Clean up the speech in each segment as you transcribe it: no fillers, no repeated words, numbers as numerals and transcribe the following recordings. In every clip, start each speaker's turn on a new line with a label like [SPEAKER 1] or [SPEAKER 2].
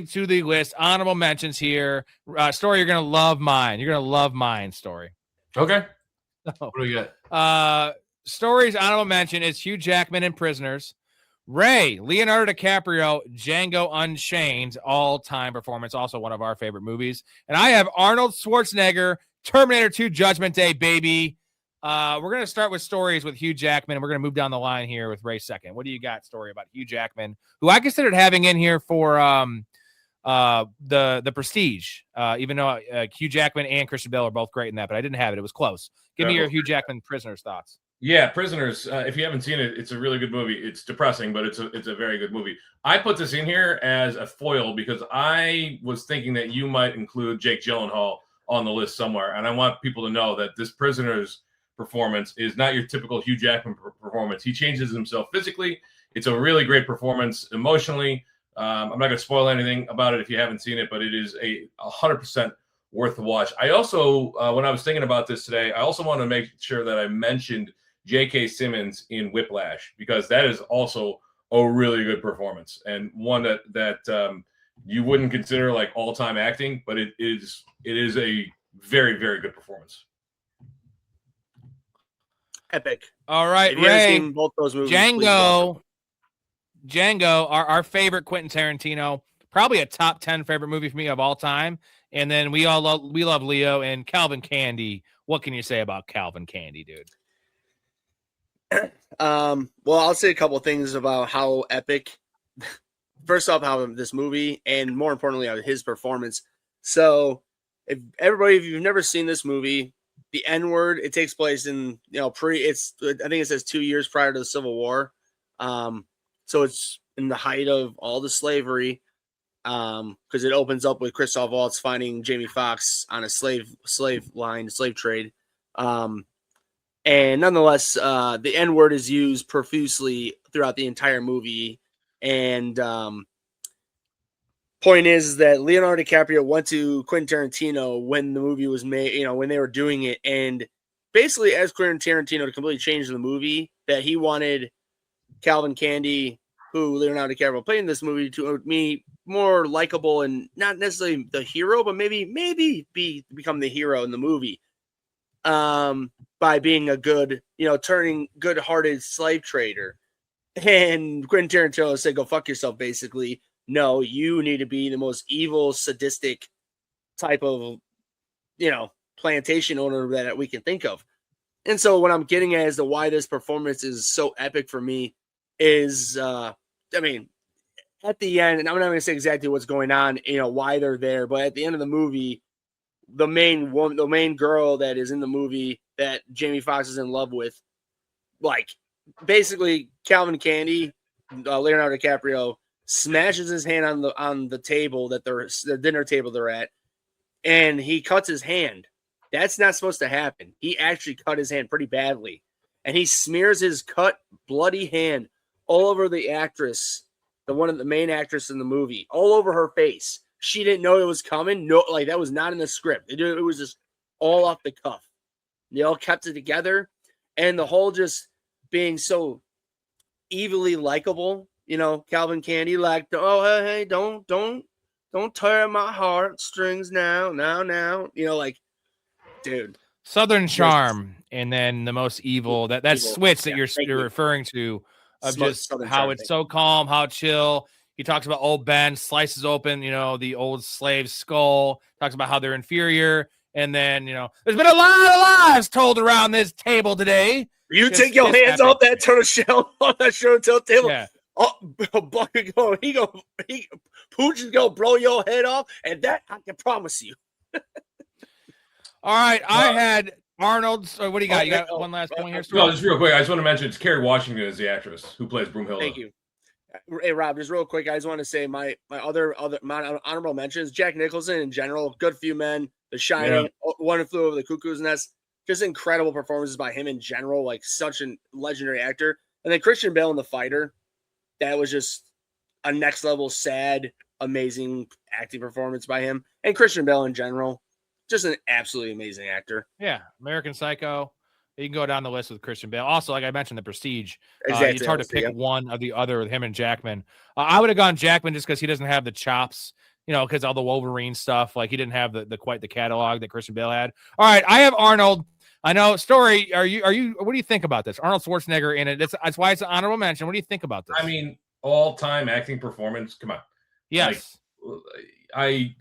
[SPEAKER 1] to the list. Honorable mentions here. Story, you're going to love mine. You're going to love mine, Story.
[SPEAKER 2] Okay. What do we
[SPEAKER 1] got? Story's honorable mention is Hugh Jackman in Prisoners. Ray, Leonardo DiCaprio, Django Unchained, all-time performance, also one of our favorite movies. And I have Arnold Schwarzenegger, Terminator 2 Judgment Day, baby. We're going to start with stories with Hugh Jackman, and we're going to move down the line here with Ray second. What do you got, Story, about Hugh Jackman, who I considered having in here for the Prestige, even though Hugh Jackman and Christian Bale are both great in that, but I didn't have it. It was close. Give me your Hugh Jackman Prisoners thoughts.
[SPEAKER 2] Yeah, Prisoners. If you haven't seen it, it's a really good movie. It's depressing, but it's a very good movie. I put this in here as a foil because I was thinking that you might include Jake Gyllenhaal on the list somewhere, and I want people to know that this Prisoners performance is not your typical Hugh Jackman performance. He changes himself physically. It's a really great performance emotionally. I'm not going to spoil anything about it if you haven't seen it, but it is 100% worth the watch. I also, when I was thinking about this today, I also want to make sure that I mentioned J.K. Simmons in Whiplash, because that is also a really good performance and one that you wouldn't consider like all-time acting, but it is a very, very good performance.
[SPEAKER 3] Epic.
[SPEAKER 1] All right, Ray. Both those movies, Django, our favorite Quentin Tarantino, probably a top 10 favorite movie for me of all time. And then we love Leo and Calvin Candy. What can you say about Calvin Candy, dude?
[SPEAKER 3] Well, I'll say a couple of things about how epic. First off, how this movie, and more importantly, his performance. So, if you've never seen this movie, the N-word, it takes place in I think it says 2 years prior to the Civil War. So it's in the height of all the slavery. Because it opens up with Christoph Waltz finding Jamie Foxx on a slave trade. And nonetheless, the N-word is used profusely throughout the entire movie. And point is that Leonardo DiCaprio went to Quentin Tarantino when the movie was made, when they were doing it. And basically asked Quentin Tarantino to completely change the movie, that he wanted Calvin Candy, who Leonardo DiCaprio played in this movie, to be more likable and not necessarily the hero, but maybe become the hero in the movie. By being a good, turning good-hearted slave trader. And Quentin Tarantino said, go fuck yourself, basically. No, you need to be the most evil, sadistic type of, plantation owner that we can think of. And so what I'm getting at as to why this performance is so epic for me is, at the end, and I'm not going to say exactly what's going on, why they're there, but at the end of the movie, the main girl that is in the movie that Jamie Foxx is in love with, like, basically Calvin Candy, Leonardo DiCaprio, smashes his hand on the table that the dinner table they're at, and he cuts his hand. That's not supposed to happen. He actually cut his hand pretty badly, and he smears his cut, bloody hand all over the actress, the main actress in the movie, all over her face. She didn't know it was coming. No, like, that was not in the script. It was just all off the cuff. They all kept it together, and the whole just being so evilly likable. Calvin Candy, like, oh hey, don't tear my heartstrings now. Like, dude,
[SPEAKER 1] Southern charm, and then the most evil, that evil switch that you're referring to, of just Southern how charm, it's so calm, how chill. He talks about old Ben slices open, the old slave skull, talks about how they're inferior. And then, there's been a lot of lies told around this table today.
[SPEAKER 3] You take your hands off that turtle shell on that show table. Yeah. Oh, Pooch is going to blow your head off. And that I can promise you.
[SPEAKER 1] All right. I had Arnold. So what do you got? You got one last point here?
[SPEAKER 2] No, just real quick. I just want to mention it's Kerry Washington as the actress who plays Broomhilda.
[SPEAKER 3] Thank you. Hey, Rob, just real quick, I just want to say my honorable mentions, Jack Nicholson in general, Good Few Men, The Shining, One Flew Over the Cuckoo's Nest, just incredible performances by him in general, like such a legendary actor. And then Christian Bale in The Fighter, that was just a next level, sad, amazing acting performance by him. And Christian Bale in general, just an absolutely amazing actor.
[SPEAKER 1] Yeah, American Psycho. You can go down the list with Christian Bale. Also, like I mentioned, the Prestige.
[SPEAKER 3] Exactly.
[SPEAKER 1] It's hard to pick one of the other with him and Jackman. I would have gone Jackman just because he doesn't have the chops, because all the Wolverine stuff. Like he didn't have the quite the catalog that Christian Bale had. All right, I have Arnold. I know. Story. Are you? What do you think about this? Arnold Schwarzenegger in it. That's why it's an honorable mention. What do you think about this?
[SPEAKER 2] I mean, all-time acting performance. Come on.
[SPEAKER 1] Yes.
[SPEAKER 2] Like,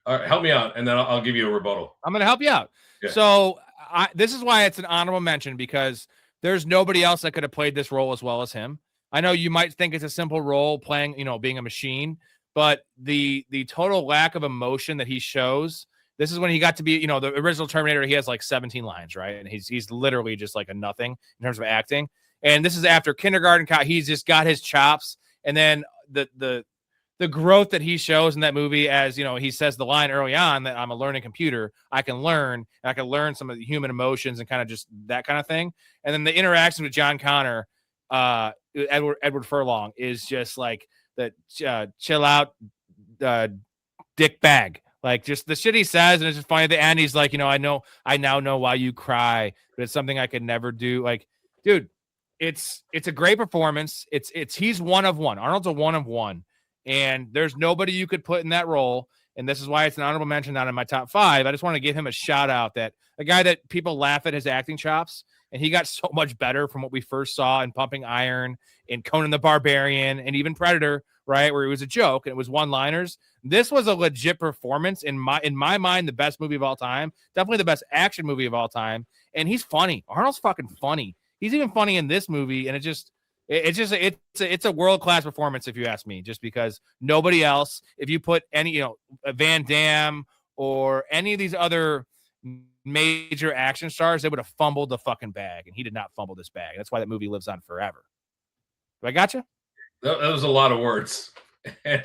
[SPEAKER 2] help me out, and then I'll give you a rebuttal.
[SPEAKER 1] I'm going to help you out. Yeah. So this is why it's an honorable mention, because there's nobody else that could have played this role as well as him. I know you might think it's a simple role playing, being a machine, but the total lack of emotion that he shows. This is when he got to be, the original Terminator. He has like 17 lines, right? And he's literally just like a nothing in terms of acting. And this is after kindergarten. He's just got his chops, and then the growth that he shows in that movie, as he says the line early on that I'm a learning computer. I can learn some of the human emotions and kind of just that kind of thing. And then the interaction with John Connor, Edward Furlong, is just like the chill out, dick bag. Like just the shit he says, and it's just funny. At the end, he's like, I now know why you cry, but it's something I could never do. Like, dude, it's a great performance. He's one of one. Arnold's a one of one. And there's nobody you could put in that role. And this is why it's an honorable mention, not in my top 5. I just want to give him a shout out, that a guy that people laugh at his acting chops, and he got so much better from what we first saw in Pumping Iron, in Conan the Barbarian, and even Predator, right? Where it was a joke and it was one-liners. This was a legit performance in my mind, the best movie of all time, definitely the best action movie of all time. And he's funny. Arnold's fucking funny. He's even funny in this movie. And it's a world-class performance, if you ask me, just because nobody else, if you put any, Van Damme or any of these other major action stars, they would have fumbled the fucking bag, and he did not fumble this bag. That's why that movie lives on forever. I got you?
[SPEAKER 2] That was a lot of words. And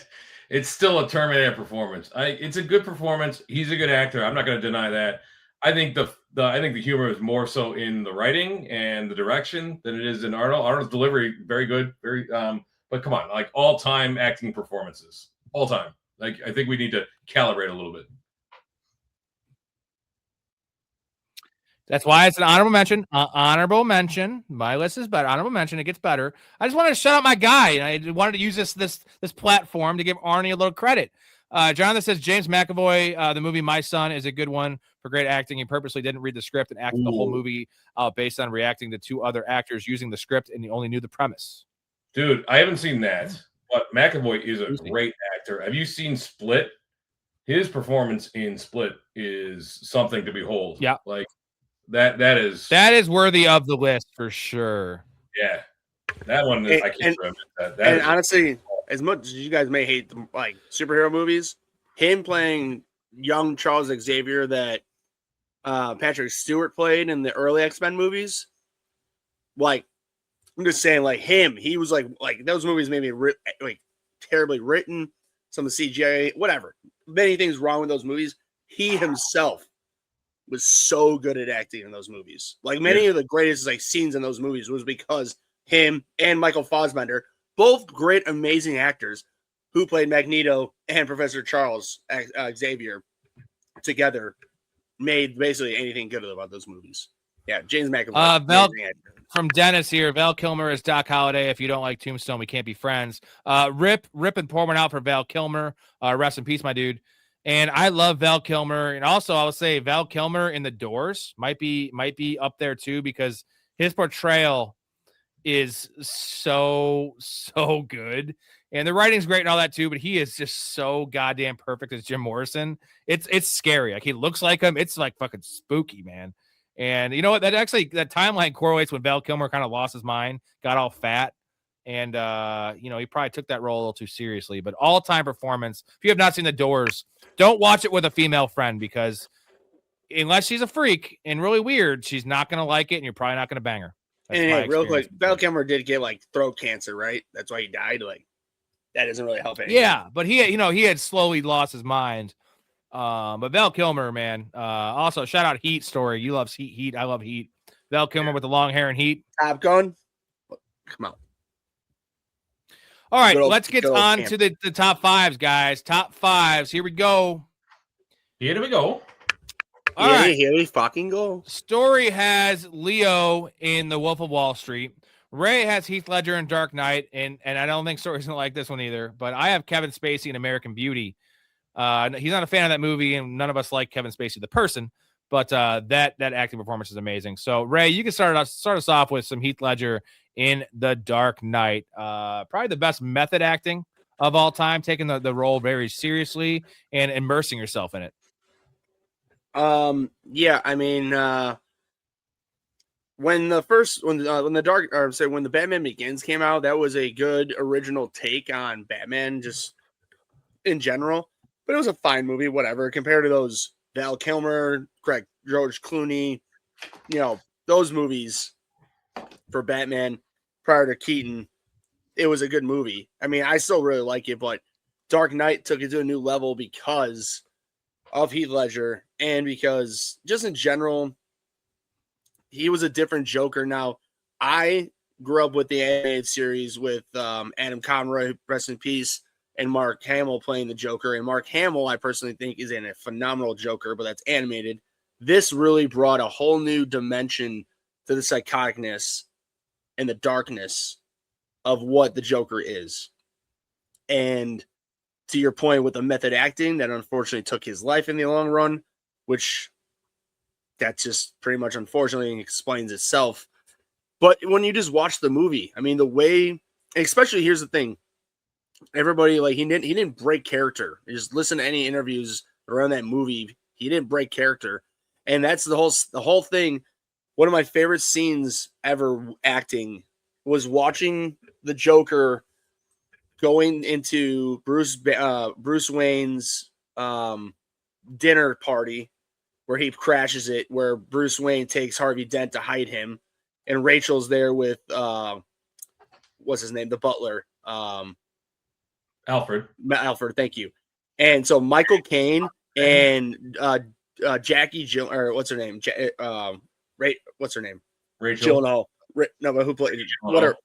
[SPEAKER 2] it's still a Terminator performance. It's a good performance. He's a good actor. I'm not going to deny that. I think I think the humor is more so in the writing and the direction than it is in Arnold. Arnold's delivery, very good, very. But come on, like all-time acting performances, all time. Like I think we need to calibrate a little bit.
[SPEAKER 1] That's why it's an honorable mention. Honorable mention. My list is better. Honorable mention. It gets better. I just wanted to shout out my guy, and I wanted to use this platform to give Arnie a little credit. Jonathan says James McAvoy, the movie My Son, is a good one for great acting. He purposely didn't read the script and acted the whole movie based on reacting to 2 other actors using the script, and he only knew the premise.
[SPEAKER 2] Dude, I haven't seen that, but McAvoy is a great actor. Have you seen Split? His performance in Split is something to behold.
[SPEAKER 1] Yeah,
[SPEAKER 2] like that is
[SPEAKER 3] worthy
[SPEAKER 1] of the list for sure.
[SPEAKER 2] Yeah, that one I can't remember that.
[SPEAKER 3] And honestly, as much as you guys may hate like superhero movies, him playing young Charles Xavier that Patrick Stewart played in the early X-Men movies, like I'm just saying, like him, he was like those movies made me terribly written, some of the CGI, whatever, many things wrong with those movies. He himself was so good at acting in those movies. Like many of the greatest scenes in those movies was because him and Michael Fassbender, both great, amazing actors who played Magneto and Professor Charles Xavier together, made basically anything good about those movies. Yeah, James McAvoy.
[SPEAKER 1] From Dennis here, Val Kilmer is Doc Holliday. If you don't like Tombstone, we can't be friends. Rip and pour one out for Val Kilmer. Rest in peace, my dude. And I love Val Kilmer. And also, I would say Val Kilmer in The Doors might be up there too, because his portrayal is so good. And the writing's great and all that too, but he is just so goddamn perfect as Jim Morrison. It's scary. Like he looks like him. It's like fucking spooky, man. And you know what? That timeline correlates when Val Kilmer kind of lost his mind, got all fat. And, he probably took that role a little too seriously. But all-time performance, if you have not seen The Doors, don't watch it with a female friend, because unless she's a freak and really weird, she's not going to like it, and you're probably not going to bang her.
[SPEAKER 3] And hey, real quick, Val Kilmer did get throat cancer, right? That's why he died. That doesn't really help anything.
[SPEAKER 1] Yeah, but he had slowly lost his mind. But Val Kilmer, man. Also, shout out Heat story. You love Heat. I love Heat. Val Kilmer with the long hair and Heat.
[SPEAKER 3] Top Gun. Come on.
[SPEAKER 1] All right, let's get on to the top 5s, guys. Top 5s. Here we go.
[SPEAKER 2] Here we go.
[SPEAKER 1] All right.
[SPEAKER 3] Here we fucking go.
[SPEAKER 1] Story has Leo in The Wolf of Wall Street. Ray has Heath Ledger in Dark Knight, and I don't think Story's gonna like this one either. But I have Kevin Spacey in American Beauty. He's not a fan of that movie, and none of us like Kevin Spacey the person. But that acting performance is amazing. So Ray, you can start us off with some Heath Ledger in The Dark Knight. Probably the best method acting of all time, taking the role very seriously and immersing yourself in it.
[SPEAKER 3] Yeah, I mean, when the Batman Begins came out, that was a good original take on Batman, just in general. But it was a fine movie, whatever, compared to those Val Kilmer, George Clooney, those movies for Batman prior to Keaton. It was a good movie. I mean, I still really like it, but Dark Knight took it to a new level because of Heath Ledger and because just in general, he was a different Joker. Now, I grew up with the animated series with Adam Conroy, rest in peace, and Mark Hamill playing the Joker. And Mark Hamill, I personally think, is a phenomenal Joker, but that's animated. This really brought a whole new dimension to the psychoticness and the darkness of what the Joker is. And to your point with the method acting, that unfortunately took his life in the long run, which that just pretty much unfortunately explains itself. But when you just watch the movie, I mean, the way, especially here's the thing, everybody he didn't break character. You just listen to any interviews around that movie, he didn't break character, and that's the whole thing. One of my favorite scenes ever acting was watching the Joker going into Bruce Wayne's dinner party where he crashes it, where Bruce Wayne takes Harvey Dent to hide him, and Rachel's there with what's his name, the butler,
[SPEAKER 2] Alfred,
[SPEAKER 3] thank you. And so Michael Caine and Jackie Jill, or what's her name? What's her name?
[SPEAKER 2] Rachel.
[SPEAKER 3] Gyllenhaal. No, but who played what are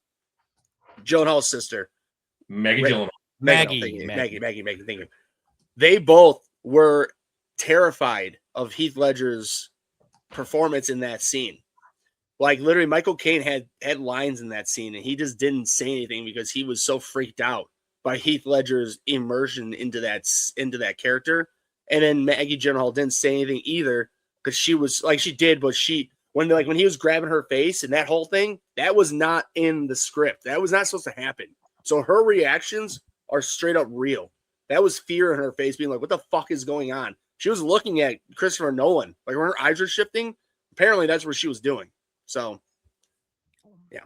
[SPEAKER 3] Gyllenhaal's sister?
[SPEAKER 2] Maggie Gyllenhaal.
[SPEAKER 3] Maggie. Thank you. They both were terrified of Heath Ledger's performance in that scene. Like literally, Michael Caine had lines in that scene, and he just didn't say anything because he was so freaked out by Heath Ledger's immersion into that character. And then Maggie Gyllenhaal didn't say anything either because she was like she did, but when he was grabbing her face and that whole thing, that was not in the script. That was not supposed to happen. So her reactions are straight up real. That was fear in her face, being like, "What the fuck is going on?" She was looking at Christopher Nolan, like when her eyes were shifting. Apparently, that's what she was doing. So, yeah.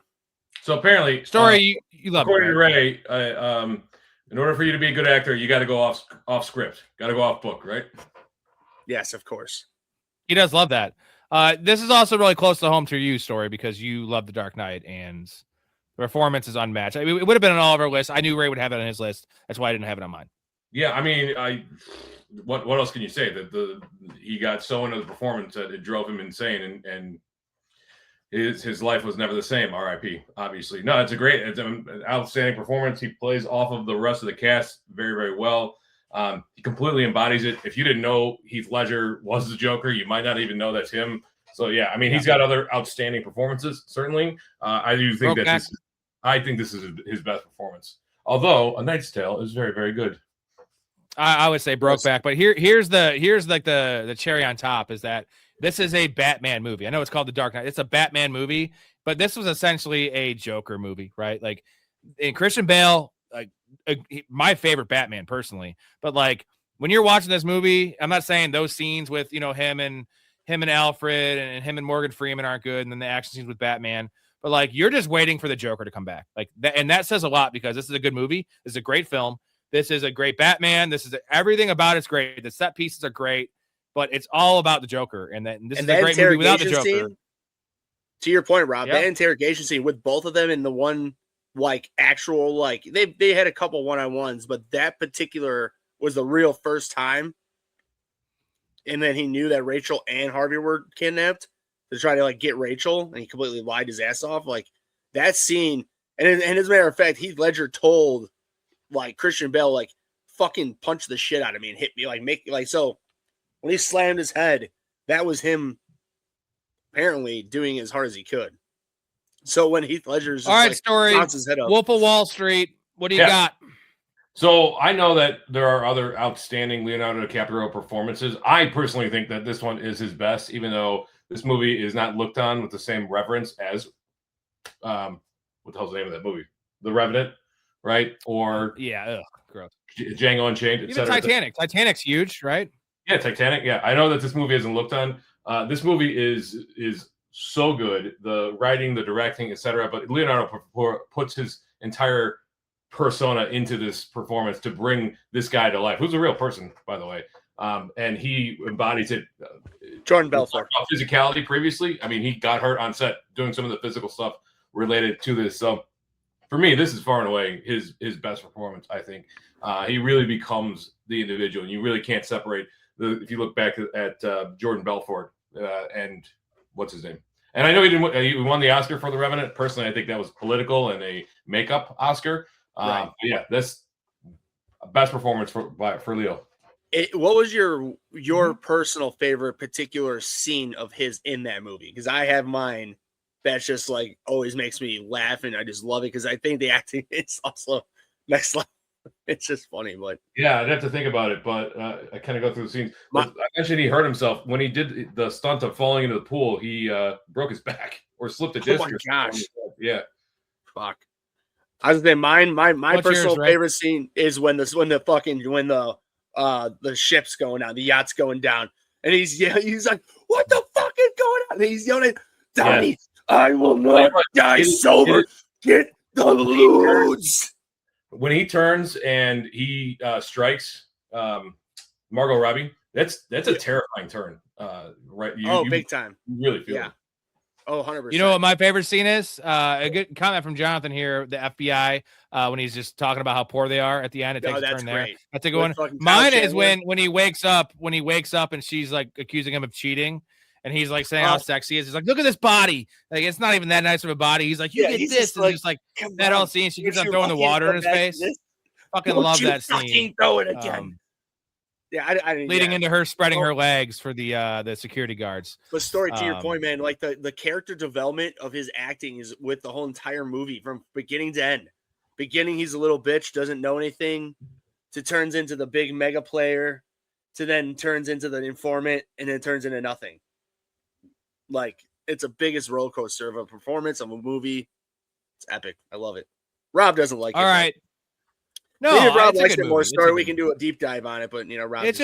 [SPEAKER 2] So apparently,
[SPEAKER 1] Story, you love
[SPEAKER 2] according
[SPEAKER 1] it,
[SPEAKER 2] to Ray, in order for you to be a good actor, you got to go off script, got to go off book, right?
[SPEAKER 3] Yes, of course.
[SPEAKER 1] He does love that. This is also really close to home to you, Story, because you love The Dark Knight and the performance is unmatched. I mean, it would have been on all of our lists. I knew Ray would have it on his list. That's why I didn't have it on mine.
[SPEAKER 2] Yeah, I mean, what else can you say? That he got so into the performance that it drove him insane, and his life was never the same. R.I.P. Obviously, no, it's an outstanding performance. He plays off of the rest of the cast very, very well. He completely embodies it. If you didn't know Heath Ledger was the Joker, you might not even know that's him. So yeah, I mean, he's got other outstanding performances. Certainly, I do think I think this is his best performance. Although A Knight's Tale is very, very good.
[SPEAKER 1] I would say Brokeback, but here's like the cherry on top is that this is a Batman movie. I know it's called The Dark Knight. It's a Batman movie, but this was essentially a Joker movie, right? Like, in Christian Bale, like my favorite Batman personally, but like when you're watching this movie, I'm not saying those scenes with him and Alfred and him and Morgan Freeman aren't good, and then the action scenes with Batman, but like you're just waiting for the Joker to come back, like that, and that says a lot because this is a good movie. This is a great film. This is a great Batman. This is everything about it's great. The set pieces are great, but it's all about the Joker. And this is a great movie without the Joker.
[SPEAKER 3] Scene, to your point, Rob, that interrogation scene with both of them in the one, like actual, like they had a couple one-on-ones, but that particular was the real first time. And then he knew that Rachel and Harvey were kidnapped to try to like get Rachel, and he completely lied his ass off. Like that scene, and as a matter of fact, Heath Ledger told like Christian Bale, like fucking punch the shit out of me and hit me, like make like so when he slammed his head, that was him apparently doing as hard as he could. So when Heath Ledger's just
[SPEAKER 1] all right,
[SPEAKER 3] like,
[SPEAKER 1] story.
[SPEAKER 3] bounces his head up.
[SPEAKER 1] Wolf of Wall Street. What do you
[SPEAKER 2] Yeah.
[SPEAKER 1] got?
[SPEAKER 2] So I know that there are other outstanding Leonardo DiCaprio performances. I personally think that this one is his best, even though this movie is not looked on with the same reverence as what the hell's the name of that movie? The Revenant, right? Or
[SPEAKER 1] Yeah, gross.
[SPEAKER 2] Django Unchained,
[SPEAKER 1] Even Titanic. Titanic's huge, right?
[SPEAKER 2] Yeah, Titanic. Yeah, I know that this movie isn't looked on. This movie is so good. The writing, the directing, etc. But Leonardo puts his entire persona into this performance to bring this guy to life, who's a real person, by the way. And he embodies it.
[SPEAKER 3] Jordan Belfort.
[SPEAKER 2] Physicality previously. I mean, he got hurt on set doing some of the physical stuff related to this. So for me, this is far and away his best performance, I think. He really becomes the individual, and you really can't separate if you look back at Jordan Belfort and what's his name. And I know he won the Oscar for The Revenant. Personally, I think that was political and a makeup Oscar.
[SPEAKER 3] Right.
[SPEAKER 2] Yeah, that's best performance for Leo.
[SPEAKER 3] What was your personal favorite particular scene of his in that movie? Because I have mine that's just like always makes me laugh, and I just love it because I think the acting is also next level. It's just funny, but
[SPEAKER 2] yeah, I'd have to think about it. But I kind of go through the scenes. I mentioned he hurt himself when he did the stunt of falling into the pool. He broke his back or slipped a disc.
[SPEAKER 3] Oh my gosh!
[SPEAKER 2] Yeah,
[SPEAKER 3] fuck. I was saying my personal favorite scene is when the ship's going down, the yacht's going down, and he's like, "What the fuck is going on?" And he's yelling, "Donnie, yes. I will not die sober. Get the loads."
[SPEAKER 2] When he turns and he strikes Margot Robbie, that's a terrifying turn. Right?
[SPEAKER 3] Big time.
[SPEAKER 2] You really feel it.
[SPEAKER 3] Oh, 100%.
[SPEAKER 1] You know what my favorite scene is? A good comment from Jonathan here, the FBI, when he's just talking about how poor they are at the end. It takes a turn there. That's a good one. Mine is when he wakes up and she's like accusing him of cheating. And he's like saying how sexy he is. He's like, look at this body. Like, it's not even that nice of a body. He's like, you get this. And just like that whole scene. She keeps on throwing the water in his face. Fucking love that scene.
[SPEAKER 3] Throw it again. I
[SPEAKER 1] leading into her spreading her legs for the security guards.
[SPEAKER 3] But story to your point, man, like the character development of his acting is with the whole entire movie from beginning to end. Beginning, he's a little bitch, doesn't know anything, to turns into the big mega player, to then turns into the informant, and then turns into nothing. Like, it's a biggest roller coaster of a performance of a movie. It's epic. I love it. Rob doesn't like it.
[SPEAKER 1] All right. No,
[SPEAKER 3] maybe if Rob likes it more story, we can do a deep dive on it. But Rob,
[SPEAKER 1] it's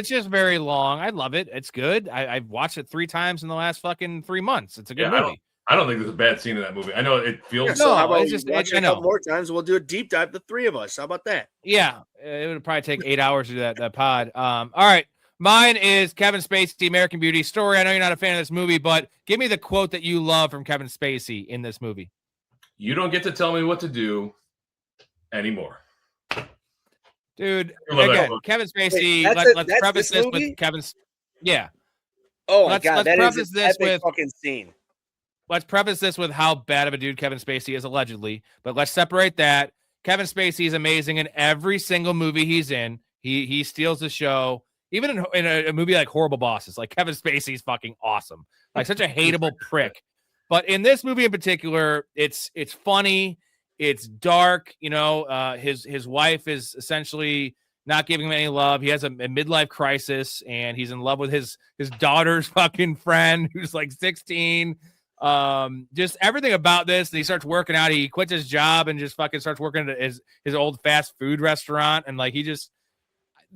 [SPEAKER 1] just very long. I love it. It's good. I've watched it 3 times in the last fucking 3 months. It's a good movie.
[SPEAKER 2] I don't think there's a bad scene in that movie. I know it feels.
[SPEAKER 3] So how about watch it a couple more times? We'll do a deep dive, the 3 of us. How about that?
[SPEAKER 1] Yeah, it would probably take 8 hours to do that pod. All right. Mine is Kevin Spacey, American Beauty story. I know you're not a fan of this movie, but give me the quote that you love from Kevin Spacey in this movie.
[SPEAKER 2] You don't get to tell me what to do anymore.
[SPEAKER 1] Dude, again, Kevin Spacey, let's preface this with Kevin's. Yeah.
[SPEAKER 3] Oh, my God. That is an epic fucking scene.
[SPEAKER 1] Let's preface this with how bad of a dude Kevin Spacey is, allegedly. But let's separate that. Kevin Spacey is amazing in every single movie he's in. He steals the show. Even in a movie like Horrible Bosses, like Kevin Spacey's fucking awesome. Like such a hateable prick. But in this movie in particular, it's funny. It's dark. His wife is essentially not giving him any love. He has a midlife crisis, and he's in love with his daughter's fucking friend who's like 16. Just everything about this. And he starts working out. He quits his job and just fucking starts working at his old fast food restaurant. And like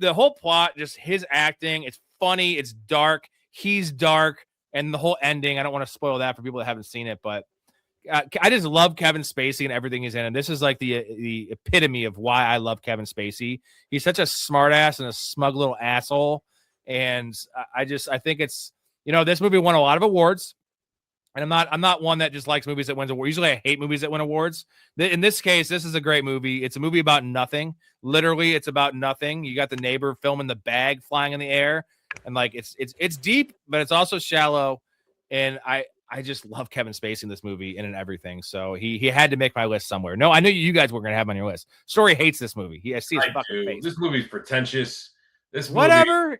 [SPEAKER 1] the whole plot, just his acting, it's funny, it's dark, he's dark, and the whole ending, I don't want to spoil that for people that haven't seen it, but I just love Kevin Spacey and everything he's in, and this is like the epitome of why I love Kevin Spacey. He's such a smartass and a smug little asshole, and I think it's, this movie won a lot of awards, and I'm not one that just likes movies that wins awards. Usually I hate movies that win awards. In this case, this is a great movie. It's a movie about nothing. Literally, it's about nothing. You got the neighbor filming the bag flying in the air, and like it's deep, but it's also shallow. And I just love Kevin Spacey in this movie and in everything. So he had to make my list somewhere. No, I knew you guys were gonna have him on your list. Story hates this movie. I see his fucking face.
[SPEAKER 2] This movie's pretentious. This
[SPEAKER 1] whatever.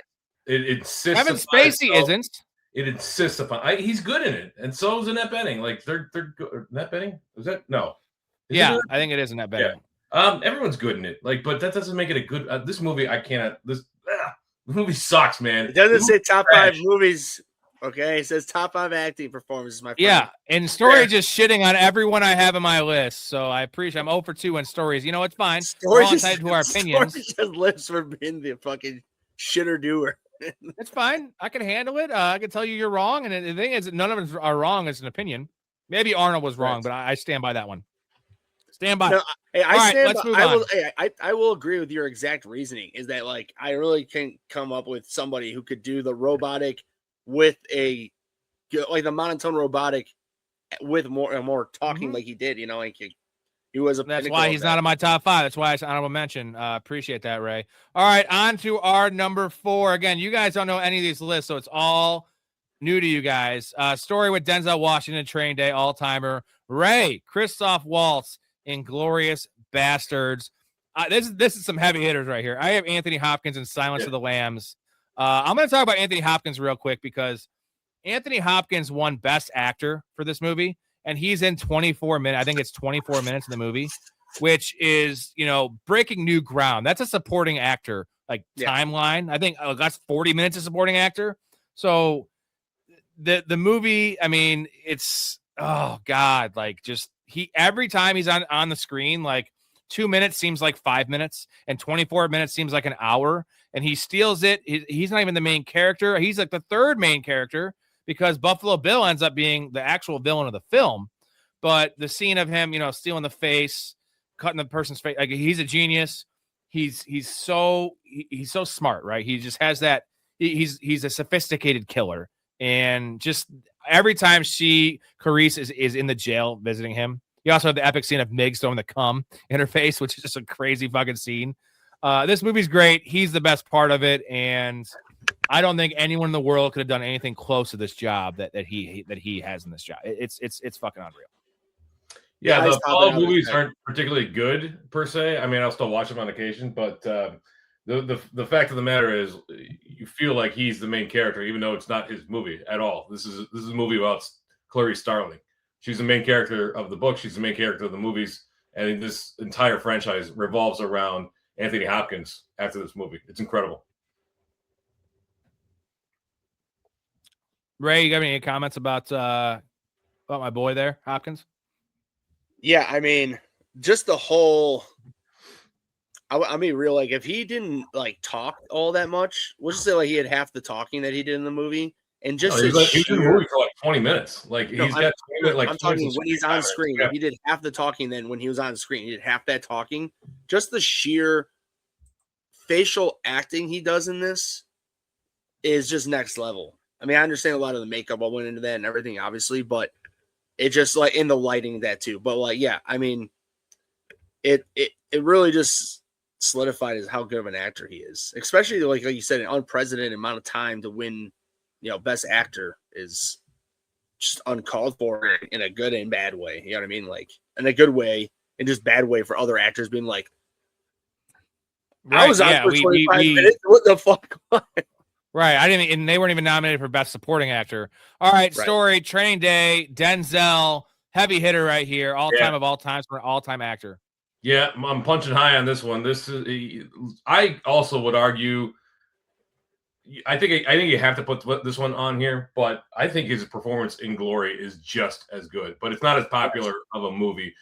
[SPEAKER 2] It insists.
[SPEAKER 1] Kevin Spacey isn't.
[SPEAKER 2] it insists upon. He's good in it, and so is Annette Bening. Like they're good. Annette Bening? Is that no? Is
[SPEAKER 1] Yeah,
[SPEAKER 2] it
[SPEAKER 1] I think it is Annette Bening.
[SPEAKER 2] Yeah. Everyone's good in it. Like, but that doesn't make it a good. This movie, I cannot. This movie sucks, man.
[SPEAKER 3] It doesn't say top 5 movies. Okay, it says top 5 acting performances. My friend.
[SPEAKER 1] Yeah, and Story just shitting on everyone I have in my list. So I appreciate. I'm 0 for 2 in Stories. You know, it's fine. We're all entitled to our opinions.
[SPEAKER 3] Story just lives for being the fucking shitter doer.
[SPEAKER 1] It's fine. I can handle it. I can tell you you're wrong, and the thing is, none of us are wrong. It's an opinion. Maybe Arnold was wrong, but I stand by that one. Stand by.
[SPEAKER 3] No,
[SPEAKER 1] Let's move on.
[SPEAKER 3] I will agree with your exact reasoning. Is that like I really can't come up with somebody who could do the robotic with the monotone robotic with more talking like he did. You know, like he was a.
[SPEAKER 1] That's why he's not in my top 5. That's why it's honorable mention. Appreciate that, Ray. All right, on to our number 4. Again, you guys don't know any of these lists, so it's all new to you guys. Story with Denzel Washington, Training Day, all timer. Ray, Christoph Waltz, Inglourious Bastards. This is some heavy hitters right here. I have Anthony Hopkins in Silence of the Lambs. I'm going to talk about Anthony Hopkins real quick because Anthony Hopkins won Best Actor for this movie, and he's in 24 minutes. I think it's 24 minutes in the movie, which is, breaking new ground. That's a supporting actor, timeline. I think that's 40 minutes of supporting actor. So the movie, I mean, it's, oh God, every time he's on the screen, 2 minutes seems like 5 minutes and 24 minutes seems like an hour, and he steals it. He's not even the main character. He's like the third main character because Buffalo Bill ends up being the actual villain of the film. But the scene of him, stealing the face, cutting the person's face, he's a genius. He's so smart, right? He just has that. He's a sophisticated killer, and just every time Carice is in the jail visiting him. You also have the epic scene of Miggs throwing the cum in her face, which is just a crazy fucking scene. This movie's great. He's the best part of it, and I don't think anyone in the world could have done anything close to this job that he has in this job. It's fucking unreal.
[SPEAKER 2] Yeah, the Apollo movies aren't particularly good per se. I mean, I'll still watch them on occasion, but the fact of the matter is, you feel like he's the main character, even though it's not his movie at all. This is a movie about Clarice Starling. She's the main character of the book. She's the main character of the movies, and this entire franchise revolves around Anthony Hopkins after this movie. It's incredible.
[SPEAKER 1] Ray, you got any comments about my boy there, Hopkins?
[SPEAKER 3] Yeah, I mean, just the whole. I mean, real, if he didn't talk all that much, we'll just say he had half the talking that he did in the movie, and just
[SPEAKER 2] he was in the movie for 20 minutes. He's got 20 minutes.
[SPEAKER 3] I'm talking when he's on screen. Yeah. He did half the talking. Then when he was on screen, he did half that talking. Just the sheer facial acting he does in this is just next level. I mean, I understand a lot of the makeup all went into that and everything, obviously, but it just in the lighting that too. But yeah, I mean, it really just solidified as how good of an actor he is, especially like you said, an unprecedented amount of time to win, Best Actor is just uncalled for in a good and bad way. You know what I mean? In a good way and just bad way for other actors being like, right, I was on for 25 minutes. What the fuck?
[SPEAKER 1] Right. And they weren't even nominated for Best Supporting Actor. All right. Story, Training Day, Denzel, heavy hitter right here. All time of all times for an all-time actor.
[SPEAKER 2] Yeah, I'm punching high on this one. I also would argue. I think you have to put this one on here, but I think his performance in Glory is just as good. But it's not as popular of a movie.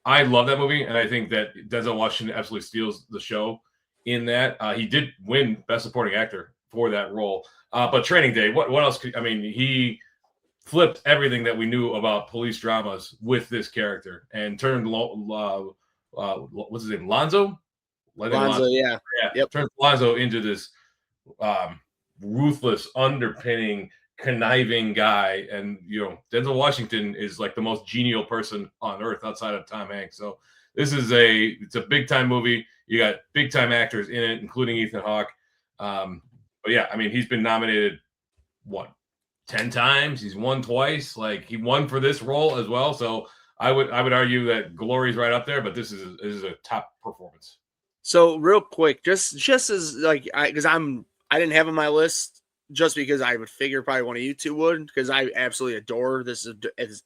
[SPEAKER 2] I love that movie, and I think that Denzel Washington absolutely steals the show in that. He did win Best Supporting Actor for that role. But Training Day, what else? He flipped everything that we knew about police dramas with this character and turned what's his name? Lonzo,
[SPEAKER 3] yeah.
[SPEAKER 2] Yep. Turns Lonzo into this ruthless, underpinning, conniving guy. And Denzel Washington is like the most genial person on earth outside of Tom Hanks. So this is it's a big time movie. You got big time actors in it, including Ethan Hawke. But yeah, I mean, he's been nominated 10 times. He's won twice. He won for this role as well. So I would argue that Glory's right up there, but this is a top performance.
[SPEAKER 3] So real quick, just as because I didn't have on my list just because I would figure probably one of you two would, because I absolutely adore this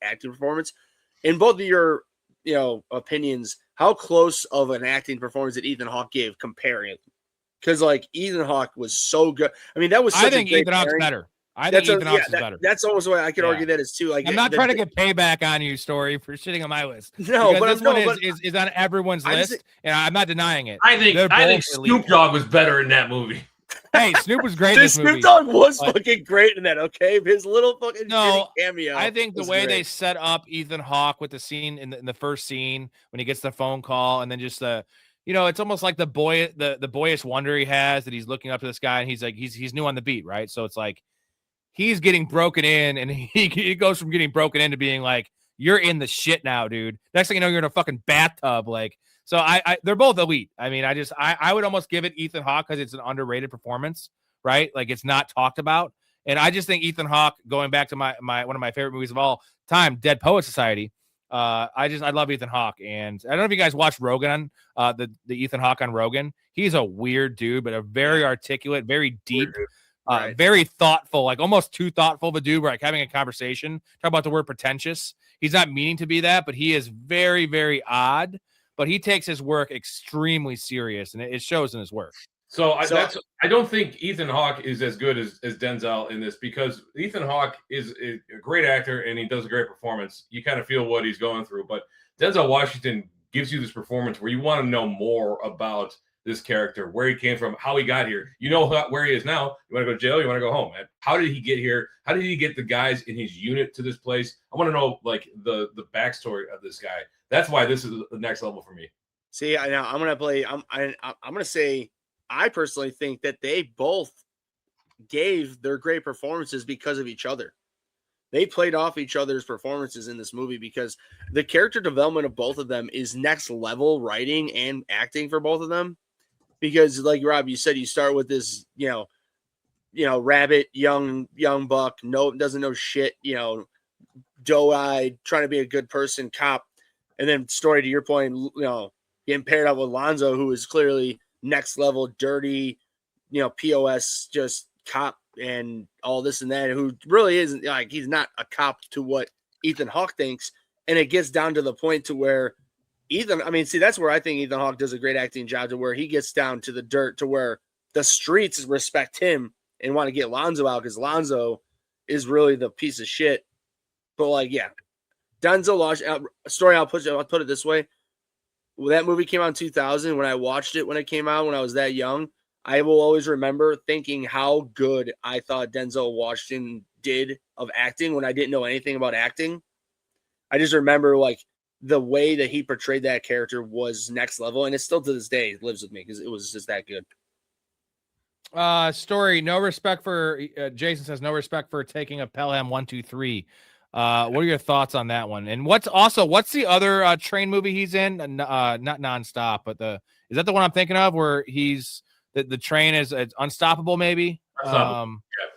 [SPEAKER 3] acting performance. In both of your, opinions, how close of an acting performance did Ethan Hawke give comparing? Because like Ethan Hawke was so good. I mean, that was.
[SPEAKER 1] I think Ethan Hawke's better. I think Ethan Hawke's is better.
[SPEAKER 3] That's almost what I could argue that is too. Like,
[SPEAKER 1] I'm not trying to get payback on you, Story, for shitting on my list.
[SPEAKER 3] No,
[SPEAKER 1] because
[SPEAKER 3] but
[SPEAKER 1] this one is on everyone's list, and I'm not denying it.
[SPEAKER 2] I think Snoop Dogg was better in that movie.
[SPEAKER 1] Hey, Snoop was great in this movie.
[SPEAKER 3] Snoop Dogg was fucking great in that, okay? His little fucking cameo.
[SPEAKER 1] I think the way they set up Ethan Hawke with the scene in the first scene when he gets the phone call, and then just it's almost like the boyish wonder he has that he's looking up to this guy, and he's like he's new on the beat, right? So it's like he's getting broken in, and he goes from getting broken into being like, you're in the shit now, dude. Next thing you know, you're in a fucking bathtub, like. So they're both elite. I mean, I would almost give it Ethan Hawke because it's an underrated performance, right? Like it's not talked about. And I just think Ethan Hawke, going back to my one of my favorite movies of all time, Dead Poet Society. I love Ethan Hawke. And I don't know if you guys watched Rogan, the Ethan Hawke on Rogan. He's a weird dude, but a very articulate, very deep, very thoughtful, like almost too thoughtful of a dude. Where like having a conversation, talk about the word pretentious. He's not meaning to be that, but he is very, very odd. But he takes his work extremely serious, and it shows in his work.
[SPEAKER 2] So I don't think Ethan Hawke is as good as Denzel in this, because Ethan Hawke is a great actor and he does a great performance. You kind of feel what he's going through, but Denzel Washington gives you this performance where you want to know more about this character, where he came from, how he got here. You know where he is now. You want to go to jail? You want to go home? How did he get here? How did he get the guys in his unit to this place? I want to know like the backstory of this guy. That's why this is the next level for me.
[SPEAKER 3] See, I'm gonna say I personally think that they both gave their great performances because of each other. They played off each other's performances in this movie because the character development of both of them is next level writing and acting for both of them. Because, like Rob, you said, you start with this, rabbit, young buck, doesn't know shit, doe-eyed, trying to be a good person, cop. And then, Story, to your point, getting paired up with Lonzo, who is clearly next level, dirty, POS, just cop and all this and that, who really isn't, like, he's not a cop to what Ethan Hawke thinks. And it gets down to the point to where that's where I think Ethan Hawke does a great acting job, to where he gets down to the dirt, to where the streets respect him and want to get Lonzo out, because Lonzo is really the piece of shit. But, like, yeah. Denzel Washington, Story, I'll put it this way. When that movie came out in 2000, when I watched it when it came out, when I was that young, I will always remember thinking how good I thought Denzel Washington did of acting when I didn't know anything about acting. I just remember, like, the way that he portrayed that character was next level, and it still to this day lives with me because it was just that good.
[SPEAKER 1] Story, no respect for Jason says no respect for taking a Pelham 123. What are your thoughts on that one? And what's the other train movie he's in? Not Nonstop, but is that the one I'm thinking of where he's the train is unstoppable? Maybe.
[SPEAKER 2] Yeah,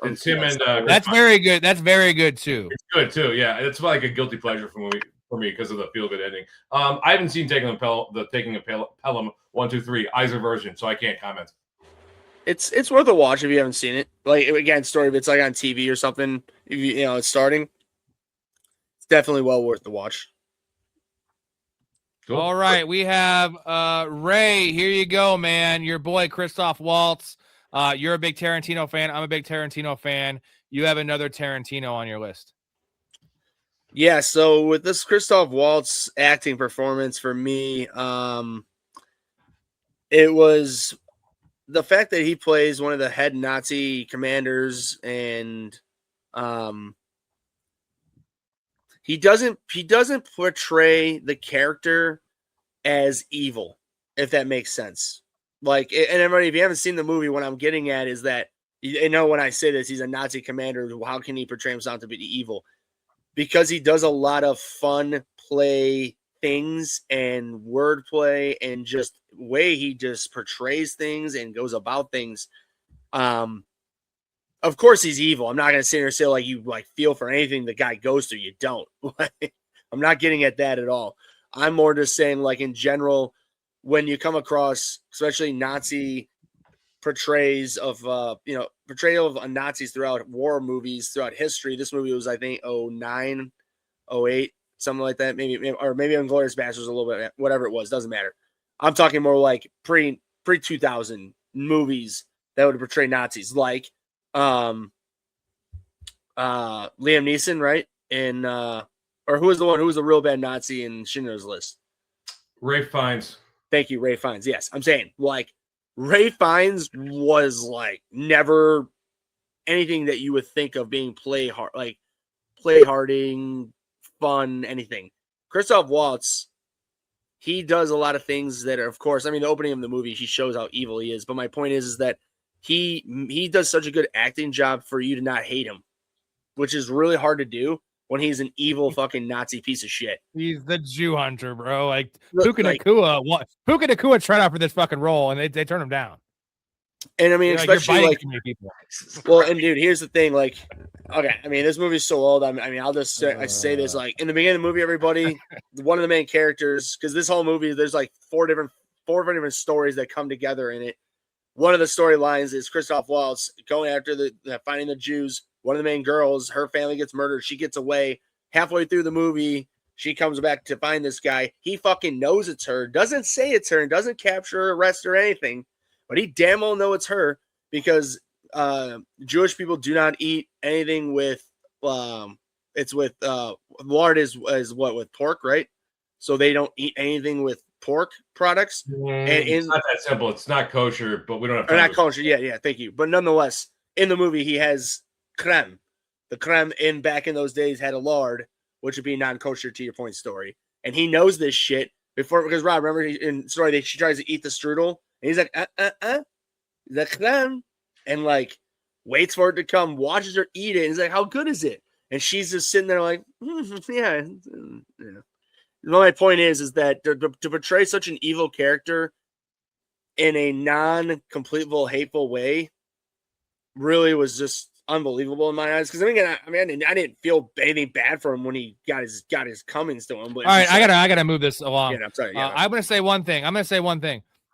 [SPEAKER 2] it's him and
[SPEAKER 1] that's very good. That's very good too.
[SPEAKER 2] It's good too. Yeah, it's like a guilty pleasure for me because of the feel good ending. I haven't seen Taking a Pelham 123 Iser version, so I can't comment.
[SPEAKER 3] It's worth a watch if you haven't seen it. Like, again, Story, if it's like on TV or something, if it's starting. Definitely well worth the watch.
[SPEAKER 1] Cool. All right, we have Ray. Here you go, man. Your boy Christoph Waltz. You're a big Tarantino fan. I'm a big Tarantino fan. You have another Tarantino on your list.
[SPEAKER 3] Yeah. So with this Christoph Waltz acting performance for me, it was the fact that he plays one of the head Nazi commanders, and He doesn't portray the character as evil, if that makes sense. Like, and everybody, if you haven't seen the movie, what I'm getting at is that, when I say this, he's a Nazi commander. How can he portray himself to be evil? Because he does a lot of fun play things and wordplay and just way he just portrays things and goes about things. Of course he's evil. I'm not going to sit here and say like you like feel for anything the guy goes through. You don't. I'm not getting at that at all. I'm more just saying, like, in general, when you come across, especially Nazi portrays of, portrayal of Nazis throughout war movies, throughout history. This movie was, I think, 09, 08, something like that. Maybe Inglourious Basterds a little bit, whatever it was, doesn't matter. I'm talking more like pre 2000 movies that would portray Nazis, like Liam Neeson, right? And or who was the real bad Nazi in Schindler's List?
[SPEAKER 2] Ralph Fiennes.
[SPEAKER 3] Thank you, Ralph Fiennes. Yes, I'm saying like Ralph Fiennes was like never anything that you would think of being play harding, fun, anything. Christoph Waltz, he does a lot of things that are, of course, I mean, the opening of the movie, he shows how evil he is. But my point is that he does such a good acting job for you to not hate him, which is really hard to do when he's an evil fucking Nazi piece of shit.
[SPEAKER 1] He's the Jew hunter, bro. Like Puka Nakua tried out for this fucking role, and they turned him down.
[SPEAKER 3] And I mean, especially like
[SPEAKER 1] people.
[SPEAKER 3] Well, and dude, here's the thing. Like, okay, I mean, this movie's so old. I mean, I'll just say this. Like, in the beginning of the movie, everybody, one of the main characters, because this whole movie, there's like four different stories that come together in it. One of the storylines is Christoph Waltz going after finding the Jews. One of the main girls, her family gets murdered. She gets away. Halfway through the movie, she comes back to find this guy. He fucking knows it's her, doesn't say it's her, and doesn't capture her, arrest her, or anything. But he damn well know it's her because Jewish people do not eat anything with it's with lard is what, with pork, right? So they don't eat anything with pork products. And
[SPEAKER 2] it's not that simple. It's not kosher, but we don't have time.
[SPEAKER 3] Or not kosher. Yeah, thank you. But nonetheless, in the movie, he has creme. The creme back in those days had a lard, which would be non-kosher to your point story. And he knows this shit before, because Rob, remember in the story, she tries to eat the strudel. And he's like, the creme, and like waits for it to come, watches her eat it. And he's like, how good is it? And she's just sitting there like, yeah. My point is that to portray such an evil character in a non-completely hateful way really was just unbelievable in my eyes. Because I didn't feel anything bad for him when he got his comings to him. But
[SPEAKER 1] all right, I gotta move this along.
[SPEAKER 3] Yeah, I'm sorry. Yeah,
[SPEAKER 1] I'm gonna say one thing.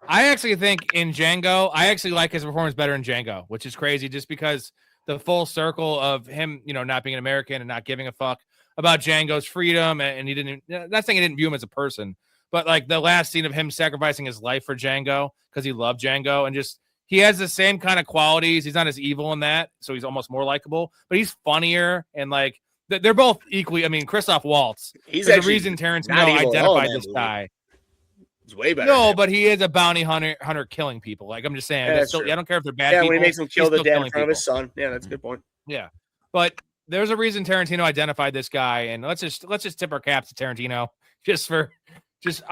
[SPEAKER 1] I actually think in Django, I actually like his performance better in Django, which is crazy just because the full circle of him, not being an American and not giving a fuck about Django's freedom. And he didn't, not saying I didn't view him as a person, but like the last scene of him sacrificing his life for Django because he loved Django, and just, he has the same kind of qualities. He's not as evil in that. So he's almost more likable, but he's funnier. And like, they're both equally, I mean, Christoph Waltz, there's a reason Tarantino identified this guy.
[SPEAKER 3] It's way better.
[SPEAKER 1] No, but he is a bounty hunter killing people. Like, I'm just saying.
[SPEAKER 3] Yeah,
[SPEAKER 1] still, I don't care if they're bad people.
[SPEAKER 3] Yeah, when he makes them kill the dad in front of his son. Yeah, that's a good point.
[SPEAKER 1] Yeah. But there's a reason Tarantino identified this guy. And let's just tip our caps to Tarantino just for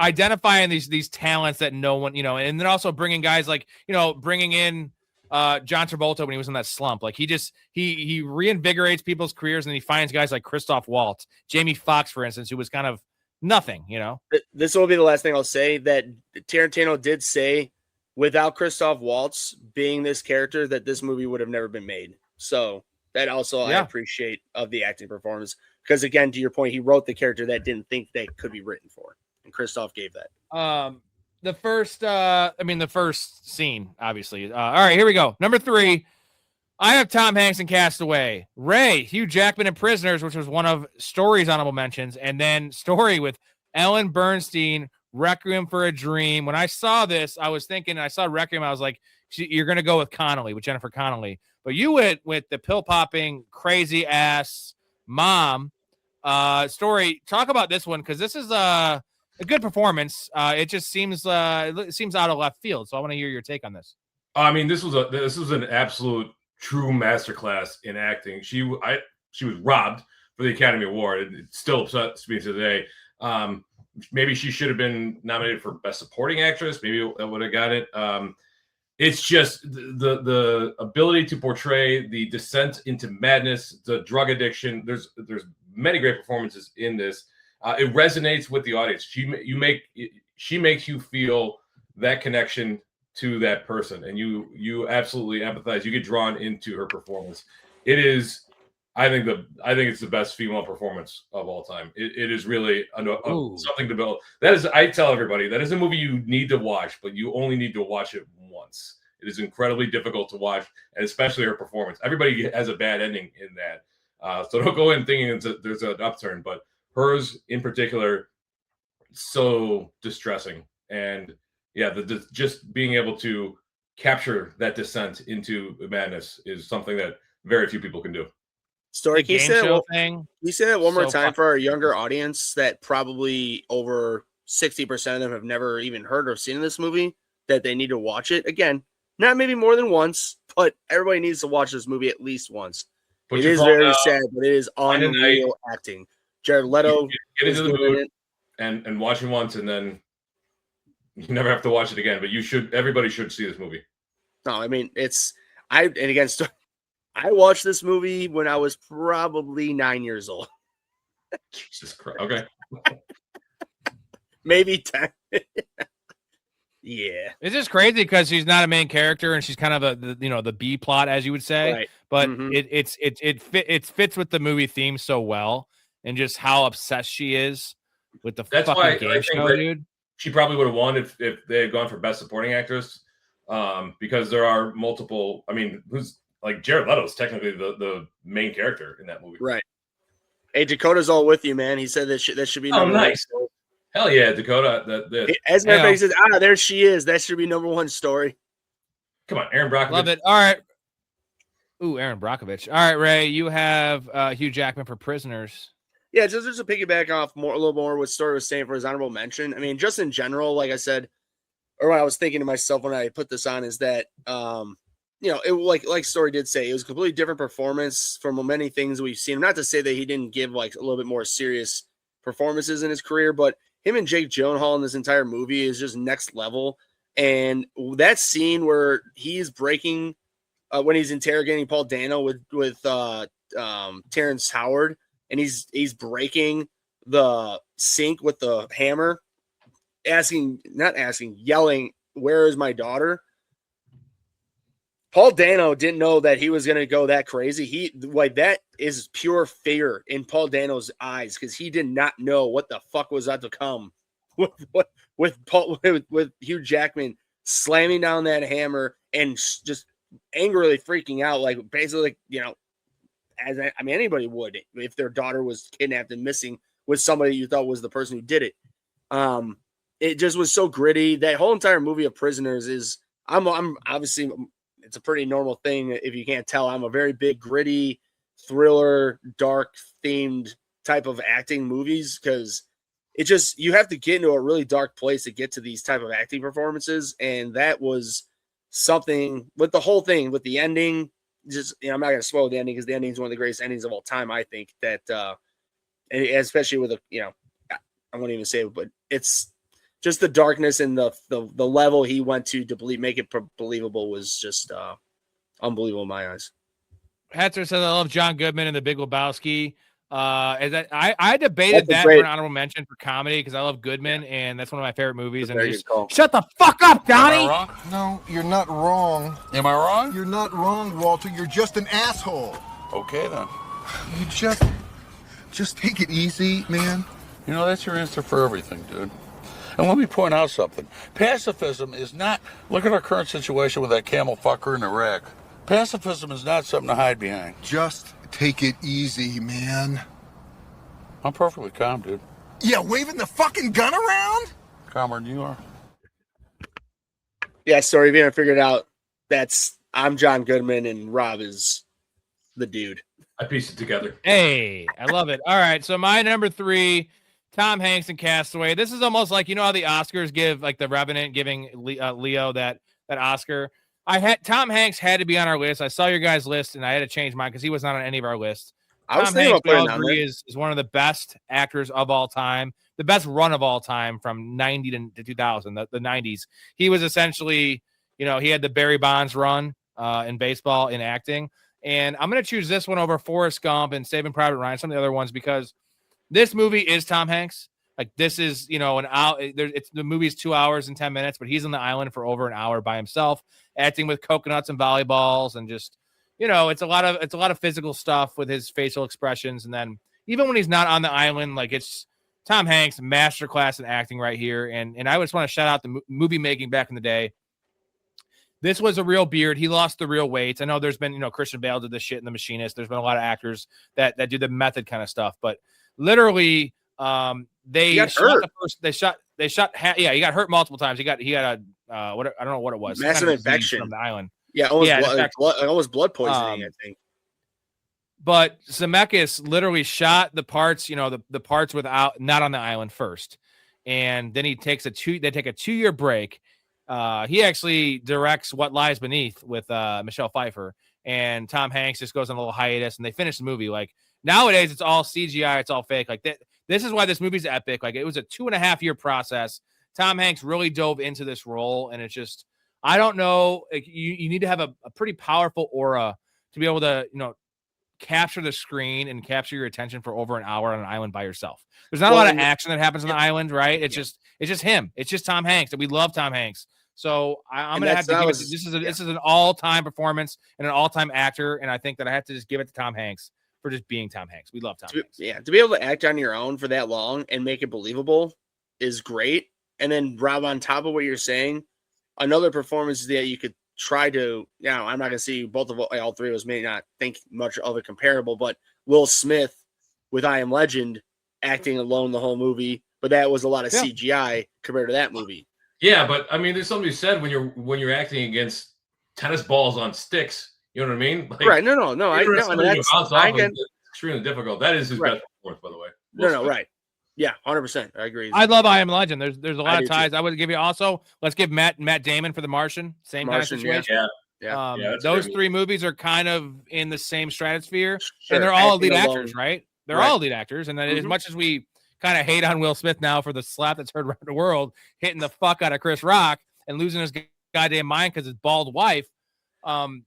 [SPEAKER 1] identifying these talents that no one, and then also bringing guys like, bringing in John Travolta when he was in that slump. Like, he reinvigorates people's careers, and he finds guys like Christoph Waltz, Jamie Foxx, for instance, who was kind of nothing, This will be the last thing I'll say, that Tarantino did say without Christoph Waltz being this character that this movie would have never been made. So that also I appreciate of the acting performance, because again, to your point, he wrote the character that didn't think that could be written for, and Christoph gave that. The first scene, obviously. All right, here we go. Number 3. I have Tom Hanks in Castaway, Ray, Hugh Jackman in Prisoners, which was one of Story's honorable mentions, and then Story with Ellen Bernstein, Requiem for a Dream. When I saw this, I was thinking, I saw Requiem, I was like, you're going to go with Jennifer Connelly. But you went with the pill-popping, crazy-ass mom. Story, talk about this one, because this is a good performance. It just seems out of left field, so I want to hear your take on this.
[SPEAKER 2] I mean, this was an absolute true masterclass in acting. She was robbed for the Academy Award. It still upsets me today. Maybe she should have been nominated for Best Supporting Actress. Maybe that would have got it. It's just the ability to portray the descent into madness, the drug addiction. There's many great performances in this. It resonates with the audience. She makes you feel that connection to that person, and you absolutely empathize. You get drawn into her performance. It is, I think it's the best female performance of all time. It is really something to build. That is, I tell everybody, that is a movie you need to watch, but you only need to watch it once. It is incredibly difficult to watch, and especially her performance. Everybody has a bad ending in that, so don't go in thinking there's an upturn. But hers in particular, so distressing, and yeah, just being able to capture that descent into madness is something that very few people can do.
[SPEAKER 3] Story,
[SPEAKER 1] The game show thing.
[SPEAKER 3] Can you say that one more
[SPEAKER 1] So
[SPEAKER 3] time for our younger audience that probably over 60% of them have never even heard or seen this movie, that they need to watch it? Again, not maybe more than once, but everybody needs to watch this movie at least once. It is very sad, but it is unreal acting. Jared Leto
[SPEAKER 2] get into the mood and watch it once, and then you never have to watch it again. But everybody should see this movie.
[SPEAKER 3] No, I mean, I watched this movie when I was probably 9 years old.
[SPEAKER 2] Jesus Christ. Okay.
[SPEAKER 3] Maybe 10. Yeah.
[SPEAKER 1] It's just crazy because she's not a main character and she's kind of the B plot, as you would say.
[SPEAKER 3] Right.
[SPEAKER 1] But it fits with the movie theme so well, and just how obsessed she is with the fucking game show, dude.
[SPEAKER 2] She probably would have won if they had gone for Best Supporting Actress, because there are multiple. I mean, like Jared Leto is technically the main character in that movie.
[SPEAKER 3] Right. Hey, Dakota's all with you, man. He said that should be number
[SPEAKER 2] nice.
[SPEAKER 3] one.
[SPEAKER 2] Hell yeah, Dakota.
[SPEAKER 3] As everybody says, there she is. That should be number one story.
[SPEAKER 2] Come on, Aaron Brockovich.
[SPEAKER 1] Love it. All right. Ooh, Aaron Brockovich. All right, Ray, you have Hugh Jackman for Prisoners.
[SPEAKER 3] Yeah, just to piggyback off a little more what Story was saying for his honorable mention. I mean, just in general, like I said, or what I was thinking to myself when I put this on is that, it like Story did say, it was a completely different performance from many things we've seen. Not to say that he didn't give like a little bit more serious performances in his career, but him and Jake Gyllenhaal in this entire movie is just next level. And that scene where he's breaking, when he's interrogating Paul Dano with Terrence Howard, and he's breaking the sink with the hammer, yelling, "Where is my daughter?" Paul Dano didn't know that he was going to go that crazy. That is pure fear in Paul Dano's eyes, because he did not know what the fuck was about to come with Hugh Jackman slamming down that hammer and just angrily freaking out, like basically, anybody would if their daughter was kidnapped and missing with somebody you thought was the person who did it. It just was so gritty. That whole entire movie of Prisoners is, I'm obviously, it's a pretty normal thing. If you can't tell, I'm a very big gritty thriller, dark themed type of acting movies, because it just, you have to get into a really dark place to get to these type of acting performances. And that was something with the whole thing, with the ending. Just, I'm not going to spoil the ending, because the ending is one of the greatest endings of all time. I think that, and especially with I won't even say it, but it's just the darkness and the level he went to make it believable was just unbelievable in my eyes.
[SPEAKER 1] Hetzer says, I love John Goodman and The Big Lebowski. I debated that for an honorable mention for comedy, because I love Goodman, and that's one of my favorite movies. And shut the fuck up, Donnie.
[SPEAKER 4] No, you're not wrong.
[SPEAKER 5] Am I wrong?
[SPEAKER 4] You're not wrong, Walter. You're just an asshole.
[SPEAKER 5] Okay, then.
[SPEAKER 4] You just take it easy, man.
[SPEAKER 5] You know, that's your answer for everything, dude. And let me point out something. Pacifism is not... Look at our current situation with that camel fucker in Iraq. Pacifism is not something to hide behind.
[SPEAKER 4] Just take it easy, man.
[SPEAKER 5] I'm perfectly calm, dude.
[SPEAKER 4] Yeah, waving the fucking gun around?
[SPEAKER 5] Calmer than you are.
[SPEAKER 3] Yeah, sorry, if you haven't figured it out, I'm John Goodman and Rob is the dude.
[SPEAKER 2] I pieced it together.
[SPEAKER 1] Hey, I love it. All right, so my number 3, Tom Hanks in Castaway. This is almost like, how the Oscars give, like The Revenant giving Leo that Oscar. Tom Hanks had to be on our list. I saw your guys' list, and I had to change mine because he was not on any of our lists. Tom Hanks, we all agree, is one of the best actors of all time, the best run of all time from 90 to 2000, the 90s. He was essentially, he had the Barry Bonds run in baseball, in acting. And I'm going to choose this one over Forrest Gump and Saving Private Ryan, some of the other ones, because this movie is Tom Hanks. Like, this is, an hour. The movie's 2 hours and 10 minutes, but he's on the island for over an hour by himself, acting with coconuts and volleyballs, and just, it's a lot of physical stuff with his facial expressions. And then even when he's not on the island, like, it's Tom Hanks masterclass in acting right here. And I just want to shout out the movie making back in the day. This was a real beard. He lost the real weight. I know there's been, Christian Bale did this shit in The Machinist. There's been a lot of actors that do the method kind of stuff, but literally, they
[SPEAKER 3] got
[SPEAKER 1] shot
[SPEAKER 3] hurt.
[SPEAKER 1] the first. They shot. He got hurt multiple times. He got a what I don't know what it was. Some
[SPEAKER 3] Massive
[SPEAKER 1] kind of disease
[SPEAKER 3] infection
[SPEAKER 1] from the island.
[SPEAKER 3] Yeah, almost blood poisoning. I think.
[SPEAKER 1] But Zemeckis literally shot the parts, the parts not on the island first, and then they take a 2-year break. He actually directs What Lies Beneath with Michelle Pfeiffer, and Tom Hanks just goes on a little hiatus, and they finish the movie. Like nowadays, it's all CGI, it's all fake. Like that. This is why this movie's epic. Like it was a 2.5-year process. Tom Hanks really dove into this role, and it's just, I don't know. Like, you need to have a pretty powerful aura to be able to, capture the screen and capture your attention for over an hour on an island by yourself. There's not a lot of action that happens on the island, right? It's just him. It's just Tom Hanks, and we love Tom Hanks. So I'm gonna have to give it. This is an all-time performance and an all-time actor, and I think that I have to just give it to Tom Hanks for just being Tom Hanks. We love Tom Hanks.
[SPEAKER 3] Yeah, to be able to act on your own for that long and make it believable is great. And then, Rob, on top of what you're saying, another performance that you could try to, I'm not going to see all three of us may not think much of it comparable, but Will Smith with I Am Legend acting alone the whole movie, but that was a lot of CGI compared to that movie.
[SPEAKER 2] Yeah, but I mean, there's something to be said when you're acting against tennis balls on sticks. You know what I mean? Like,
[SPEAKER 3] right? No. I
[SPEAKER 2] can, extremely difficult. That is his best performance, by the way.
[SPEAKER 3] No, right. Yeah, 100%. I agree.
[SPEAKER 1] I love I Am Legend. There's a lot of ties. Too. I would give you also. Let's give Matt Damon for The Martian. Same kind of situation.
[SPEAKER 2] Yeah.
[SPEAKER 1] Those three movies are kind of in the same stratosphere, and they're all elite actors, right? They're all elite actors, and as much as we kind of hate on Will Smith now for the slap that's heard around the world, hitting the fuck out of Chris Rock and losing his goddamn mind because his bald wife, Tom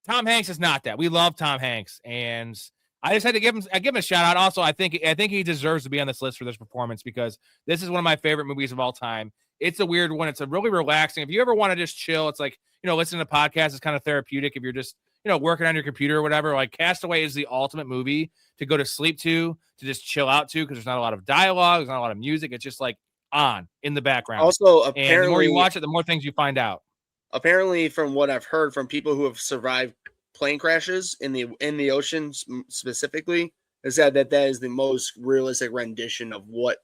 [SPEAKER 1] Hanks is not that. We love Tom Hanks, and I just had to give him a shout out. Also, I think he deserves to be on this list for this performance because this is one of my favorite movies of all time. It's a weird one. It's a really relaxing. If you ever want to just chill, it's like, listening to podcasts is kind of therapeutic. If you're just, working on your computer or whatever, like Castaway is the ultimate movie to go to sleep to just chill out to, because there's not a lot of dialogue, there's not a lot of music. It's just like on in the background.
[SPEAKER 3] Also,
[SPEAKER 1] apparently, and the more you watch it, the more things you find out.
[SPEAKER 3] Apparently, from what I've heard from people who have survived plane crashes in the ocean specifically, is that is the most realistic rendition of what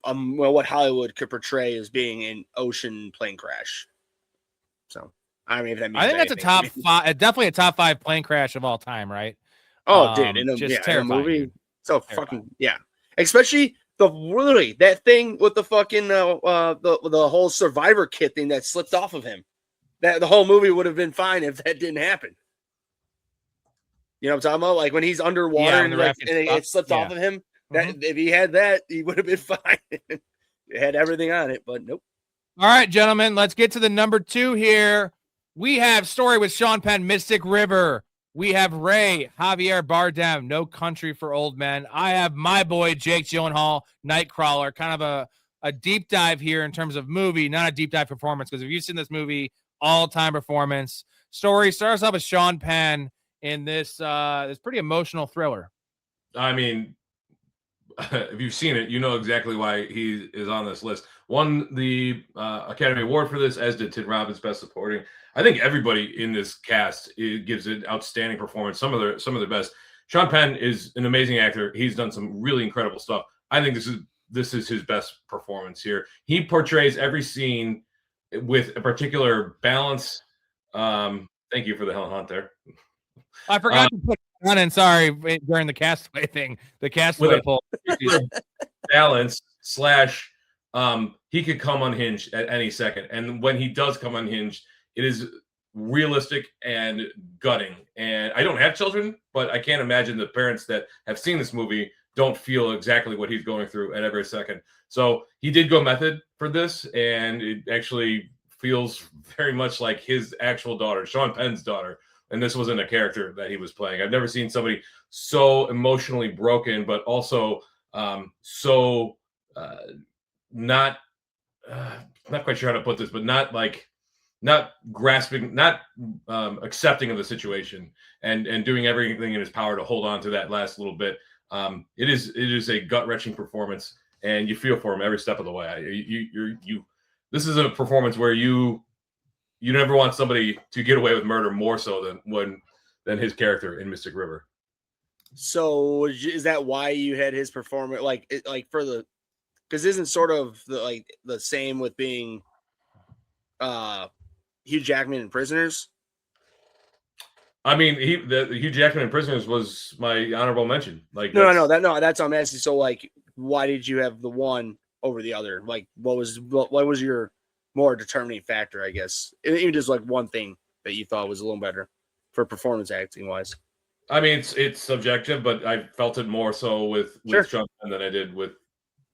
[SPEAKER 3] Hollywood could portray as being an ocean plane crash. So I mean, if that means
[SPEAKER 1] I think that's a top five, definitely a top 5 plane crash of all time, right?
[SPEAKER 3] Oh, dude,
[SPEAKER 1] just
[SPEAKER 3] terrifying.
[SPEAKER 1] In a movie,
[SPEAKER 3] so terrifying. Especially literally that thing with the fucking the whole survivor kit thing that slipped off of him. That the whole movie would have been fine if that didn't happen. You know what I'm talking about? Like when he's underwater and it slipped off of him. That if he had that, he would have been fine. It had everything on it, but nope.
[SPEAKER 1] All right, gentlemen, let's get to the number 2 here. We have Story with Sean Penn, Mystic River. We have Ray, Javier Bardem, No Country for Old Men. I have my boy, Jake Gyllenhaal, Nightcrawler. Kind of a deep dive here in terms of movie, not a deep dive performance, because if you've seen this movie, all-time performance. Story starts off with Sean Penn in this pretty emotional thriller.
[SPEAKER 2] I mean, if you've seen it, you know exactly why he is on this list. Won the Academy Award for this, as did Tim Robbins, Best Supporting. I think everybody in this cast gives an outstanding performance. Some of the best. Sean Penn is an amazing actor. He's done some really incredible stuff. I think this is his best performance here. He portrays every scene with a particular balance. Thank you for the Helen Hunt there.
[SPEAKER 1] I forgot to put on in, sorry, during the Castaway thing. The Castaway poll.
[SPEAKER 2] Balance / he could come unhinged at any second. And when he does come unhinged, it is realistic and gutting. And I don't have children, but I can't imagine the parents that have seen this movie don't feel exactly what he's going through at every second. So he did go method for this, and it actually feels very much like his actual daughter, Sean Penn's daughter. And this wasn't a character that he was playing. I've never seen somebody so emotionally broken, but also not quite sure how to put this, but not grasping, not accepting of the situation, and doing everything in his power to hold on to that last little bit. It is a gut-wrenching performance, and you feel for him every step of the way. This is a performance where you you never want somebody to get away with murder more so than his character in Mystic River.
[SPEAKER 3] So is that why you had his performance for the, because isn't sort of the same with being Hugh Jackman in Prisoners?
[SPEAKER 2] I mean, the Hugh Jackman in Prisoners was my honorable mention. Like
[SPEAKER 3] No, that's what I'm asking. So like, why did you have the one over the other? Like, what was your more determining factor? I guess even just like one thing that you thought was a little better for performance acting wise.
[SPEAKER 2] I mean, it's subjective, but I felt it more so with Sean Penn than I did with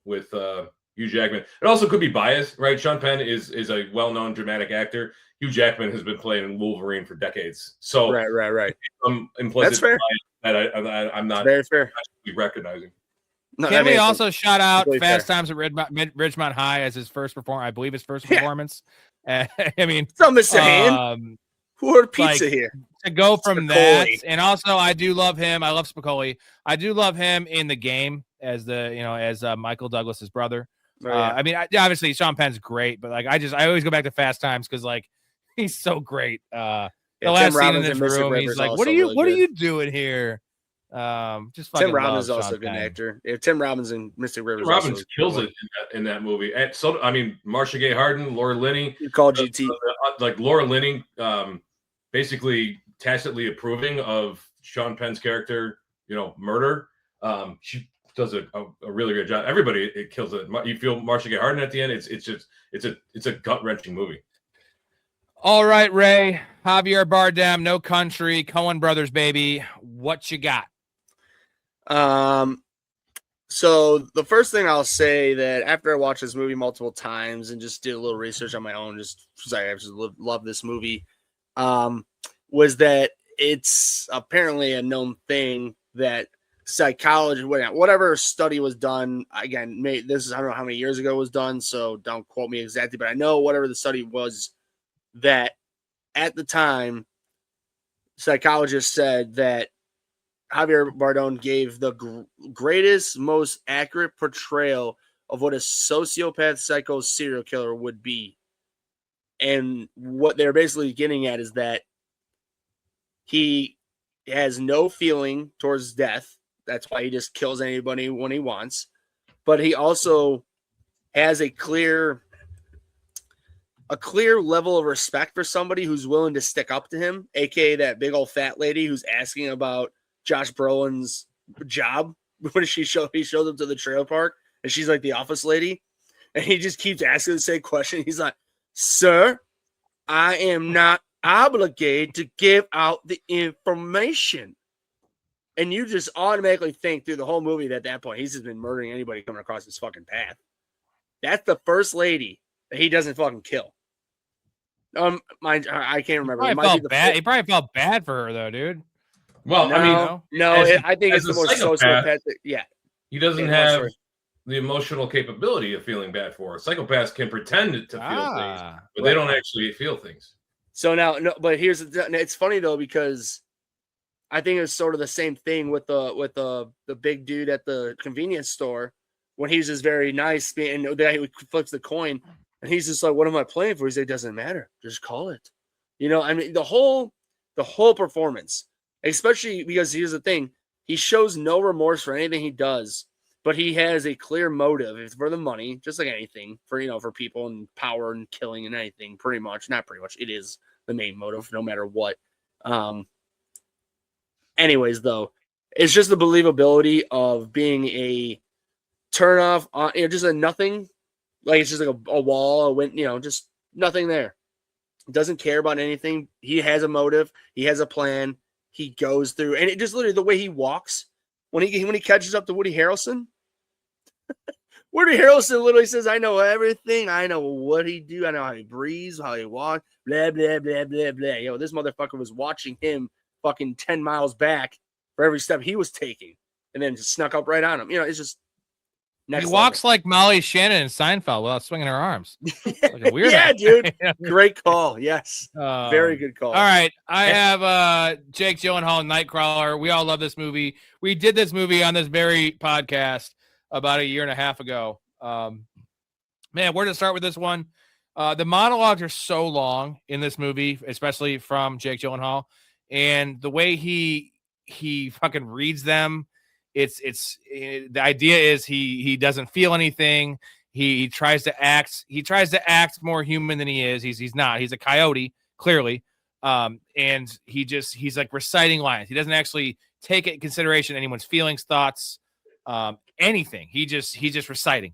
[SPEAKER 2] Hugh Jackman. It also could be biased, right? Sean Penn is a well-known dramatic actor. Hugh Jackman has been playing Wolverine for decades, so
[SPEAKER 3] right.
[SPEAKER 2] Implicit
[SPEAKER 3] That's fair.
[SPEAKER 2] That I'm not
[SPEAKER 3] very fair
[SPEAKER 2] recognizing.
[SPEAKER 3] No,
[SPEAKER 1] Can we also shout out Fast
[SPEAKER 3] fair.
[SPEAKER 1] Times at Ridgemont High as his first performance? I believe his first performance. I mean,
[SPEAKER 3] so Mr. Hand, who ordered pizza here?
[SPEAKER 1] To go from
[SPEAKER 3] Spicoli.
[SPEAKER 1] that, and also I do love him. I love Spicoli. I do love him in The Game as Michael Douglas's brother.
[SPEAKER 3] Oh, yeah.
[SPEAKER 1] I mean, obviously Sean Penn's great, but like I always go back to Fast Times because like he's so great. The last scene in this room, he's like, "What are you doing here?" Just fucking
[SPEAKER 3] Tim Robbins is
[SPEAKER 1] love
[SPEAKER 3] also
[SPEAKER 1] Sean
[SPEAKER 3] a good
[SPEAKER 1] Penn.
[SPEAKER 3] actor. If Tim Robbins and Mystic River.
[SPEAKER 2] Robbins kills it in that movie. And so I mean, Marcia Gay Harden, Laura Linney.
[SPEAKER 3] You call GT
[SPEAKER 2] like Laura Linney, basically tacitly approving of Sean Penn's character, murder. She does a really good job. Everybody it kills it. You feel Marcia Gay Harden at the end. It's a gut wrenching movie.
[SPEAKER 1] All right, Ray, Javier Bardem, No Country, Coen Brothers, baby. What you got?
[SPEAKER 3] So the first thing I'll say that after I watched this movie multiple times and just did a little research on my own, just because I just love this movie, was that it's apparently a known thing that psychology, whatever study was done, again, I don't know how many years ago it was done, so don't quote me exactly, but I know whatever the study was, that at the time, psychologists said that Javier Bardem gave the greatest, most accurate portrayal of what a sociopath, psycho, serial killer would be. And what they're basically getting at is that he has no feeling towards death. That's why he just kills anybody when he wants. But he also has a clear level of respect for somebody who's willing to stick up to him, aka that big old fat lady who's asking about Josh Brolin's job when he showed up to the trailer park, and she's like the office lady, and he just keeps asking the same question. He's like, "Sir, I am not obligated to give out the information." And you just automatically think through the whole movie that at that point he's just been murdering anybody coming across his fucking path. That's the first lady that he doesn't fucking kill. I can't remember.
[SPEAKER 1] He probably felt bad for her though, dude.
[SPEAKER 2] Well,
[SPEAKER 3] I think it's the more sociopathic. Yeah,
[SPEAKER 2] he doesn't have the emotional capability of feeling bad for her. Psychopaths can pretend to feel things, but they don't actually feel things.
[SPEAKER 3] So but it's funny though, because I think it's sort of the same thing with the big dude at the convenience store when he's just very nice, and the guy who flips the coin, and he's just like, "What am I playing for?" He's like, "It doesn't matter, just call it." I mean, the whole performance, especially because here's the thing: he shows no remorse for anything he does, but he has a clear motive. It's for the money, just like anything for people and power and killing and anything. Not pretty much. It is the main motive, no matter what. Anyways, though, it's just the believability of being a turnoff on, just a nothing. Like it's just like a wall, just nothing there. Doesn't care about anything. He has a motive. He has a plan. He goes through, and it just literally the way he walks when he catches up to Woody Harrelson. Woody Harrelson literally says, "I know everything. I know what he do. I know how he breathes, how he walks. Blah blah blah blah blah." This motherfucker was watching him fucking 10 miles back for every step he was taking, and then just snuck up right on him. It's just next.
[SPEAKER 1] He walks like Molly Shannon in Seinfeld without swinging her arms. Like a weirdo.
[SPEAKER 3] Yeah, dude. Great call. Yes. Very good call.
[SPEAKER 1] All right. I have Jake Gyllenhaal, Nightcrawler. We all love this movie. We did this movie on this very podcast about a year and a half ago. Man, where to start with this one? The monologues are so long in this movie, especially from Jake Gyllenhaal, and the way he fucking reads them. The idea is he doesn't feel anything. He tries to act more human than he is. He's not. He's a coyote, clearly. And he's like reciting lines. He doesn't actually take into consideration anyone's feelings, thoughts, anything. He's just reciting,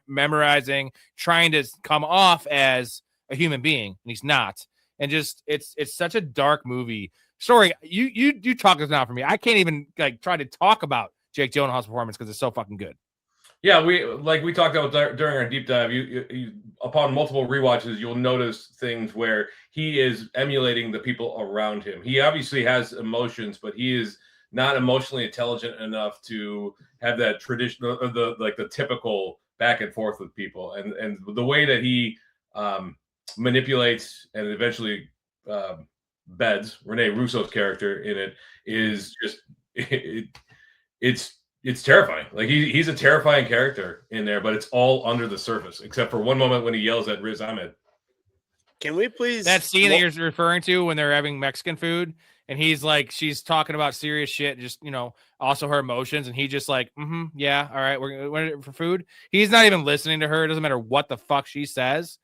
[SPEAKER 1] memorizing, trying to come off as a human being, and he's not. And just it's such a dark movie. Sorry, you talk this now for me. I can't even like try to talk about Jake Gyllenhaal's performance because it's so fucking good.
[SPEAKER 2] Yeah, we talked about during our deep dive. You upon multiple rewatches, you'll notice things where he is emulating the people around him. He obviously has emotions, but he is not emotionally intelligent enough to have that traditional, the typical back and forth with people, and the way that he manipulates and eventually beds Rene Russo's character in it is just it's terrifying. Like he's a terrifying character in there, but it's all under the surface, except for one moment when he yells at Riz Ahmed.
[SPEAKER 3] Can we please
[SPEAKER 1] that scene that you're referring to when they're having Mexican food and he's like, she's talking about serious shit, just also her emotions, and he just like, yeah, all right, we're for food. He's not even listening to her. It doesn't matter what the fuck she says.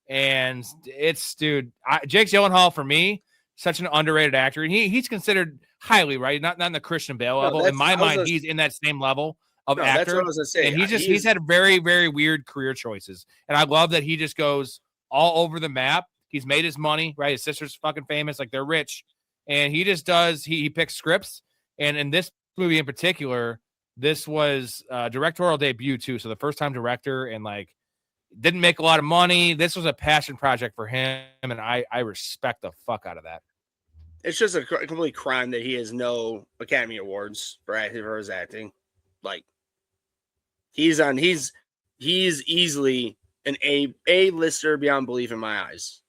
[SPEAKER 1] And it's Jake Gyllenhaal for me, such an underrated actor, and he's considered highly, right? Not in the Christian Bale level. In my mind, he's in that same level of actor. That's what I was gonna say. And he's had very, very weird career choices, and I love that he just goes all over the map. He's made his money, right? His sister's fucking famous, like they're rich, and he just does. He picks scripts, and in this movie in particular, this was directorial debut too. So the first time director, and like didn't make a lot of money. This was a passion project for him, and I respect the fuck out of that.
[SPEAKER 3] It's just a complete crime that he has no Academy Awards for his acting. Like he's easily an A-lister beyond belief in my eyes.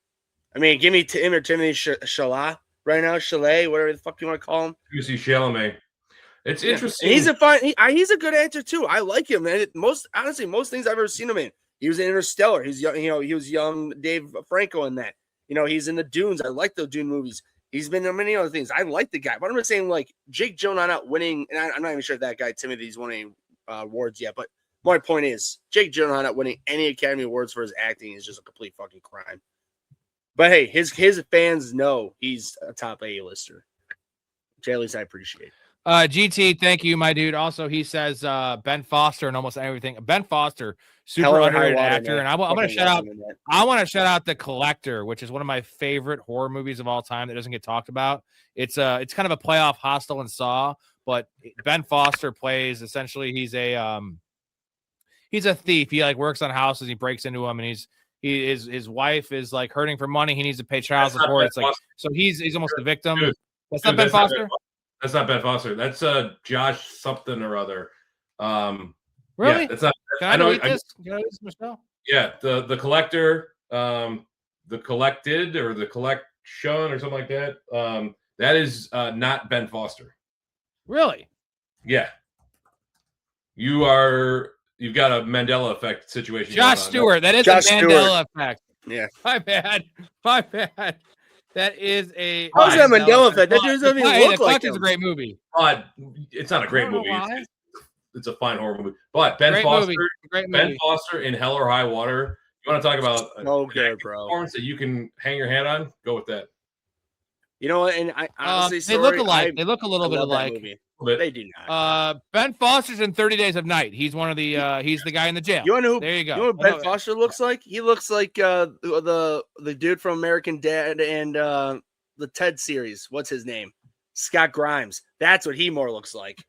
[SPEAKER 3] I mean, give me Timothy Chalamet right now, Chalet, whatever the fuck you want to call him.
[SPEAKER 2] You see Chalamet. It's interesting.
[SPEAKER 3] And he's a good actor too. I like him, man. Most things I've ever seen him in. He was in Interstellar. He's young, he was young Dave Franco in that. He's in the Dunes. I like the Dune movies. He's been in many other things. I like the guy. But I'm just saying, like, Jake Gyllenhaal not winning, and I'm not even sure if that guy Timothy's won any awards yet. But my point is, Jake Gyllenhaal not winning any Academy Awards for his acting is just a complete fucking crime. But hey, his fans know he's a top A-lister, which at least I appreciate.
[SPEAKER 1] GT, thank you, my dude. Also, he says Ben Foster and almost everything. Ben Foster, super underrated actor, and I want to shout out. I want to shout out The Collector, which is one of my favorite horror movies of all time that doesn't get talked about. It's kind of a playoff Hostel and Saw, but Ben Foster plays essentially he's a thief. He like works on houses, he breaks into them, and his wife is like hurting for money. He needs to pay child support. It's like so he's almost the victim. That's not Ben Foster.
[SPEAKER 2] That's not Ben Foster. That's Josh something or other.
[SPEAKER 1] Really?
[SPEAKER 2] Yeah, that's not.
[SPEAKER 1] Can I read this? Can I read this, Michelle?
[SPEAKER 2] Yeah, the Collector, the Collected or the Collection or something like that. That is not Ben Foster.
[SPEAKER 1] Really?
[SPEAKER 2] Yeah. You've got a Mandela effect situation.
[SPEAKER 1] Josh Stewart. That is
[SPEAKER 3] Josh
[SPEAKER 1] a Mandela effect.
[SPEAKER 3] Yeah.
[SPEAKER 1] My bad. That is a.
[SPEAKER 3] How's that Mandela effect? That doesn't even look like him.
[SPEAKER 1] It's a great movie.
[SPEAKER 2] It's not a great movie. It's a fine horror movie. But Ben Foster in Hell or High Water. You want to talk about
[SPEAKER 3] good, bro.
[SPEAKER 2] Performance that you can hang your hat on? Go with that.
[SPEAKER 3] You know what? And I honestly,
[SPEAKER 1] they look alike. They look a little bit alike.
[SPEAKER 3] They do not.
[SPEAKER 1] Ben Foster's in 30 Days of Night. He's one of the. He's the guy in the jail.
[SPEAKER 3] You know who?
[SPEAKER 1] There you go.
[SPEAKER 3] You know what Ben Foster looks like? He looks like the dude from American Dad and the Ted series. What's his name? Scott Grimes. That's what he more looks like.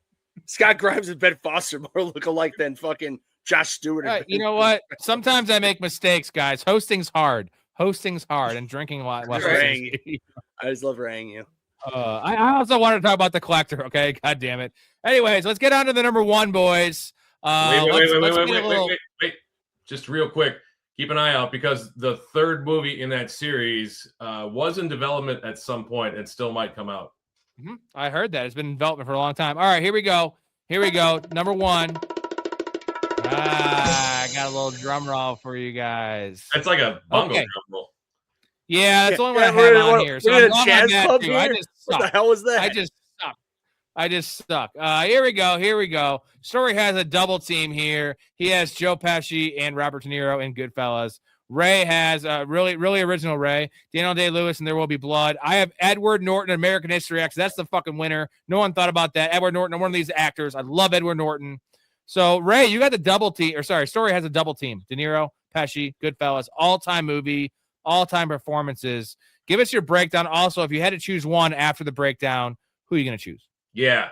[SPEAKER 3] Scott Grimes and Ben Foster more look alike than fucking Josh Stewart.
[SPEAKER 1] Right, you know what? Sometimes I make mistakes, guys. Hosting's hard, and drinking a lot less.
[SPEAKER 3] I just love rang you.
[SPEAKER 1] I also want to talk about The Collector. Okay, god damn it. Anyways, let's get on to the number one, boys.
[SPEAKER 2] Wait. Just real quick, keep an eye out because the third movie in that series was in development at some point and still might come out.
[SPEAKER 1] Mm-hmm. I heard that. It's been in development for a long time. All right, here we go. Number one. I got a little drum roll for you guys.
[SPEAKER 2] That's like a bongo
[SPEAKER 1] Okay.
[SPEAKER 2] drum roll.
[SPEAKER 1] Yeah, that's the only one I
[SPEAKER 3] we're
[SPEAKER 1] have
[SPEAKER 3] in-
[SPEAKER 1] on
[SPEAKER 3] what-
[SPEAKER 1] here. So
[SPEAKER 3] we're in
[SPEAKER 1] I'm
[SPEAKER 3] a
[SPEAKER 1] going
[SPEAKER 3] jazz
[SPEAKER 1] on that
[SPEAKER 3] club
[SPEAKER 1] too. I
[SPEAKER 3] here?
[SPEAKER 1] just
[SPEAKER 3] What the
[SPEAKER 1] suck.
[SPEAKER 3] hell was that?
[SPEAKER 1] I just suck. Here we go. Here we go. Story has a double team here. He has Joe Pesci and Robert De Niro in Goodfellas. Ray has really original Ray, Daniel Day-Lewis, and There Will Be Blood. I have Edward Norton, American History X. That's the fucking winner. No one thought about that. Edward Norton, one of these actors. I love Edward Norton. So Ray, you got the double team. Or sorry, Story has a double team. De Niro, Pesci, Goodfellas, all-time movie, all-time performances. Give us your breakdown. Also, if you had to choose one after the breakdown, who are you going to choose?
[SPEAKER 2] Yeah.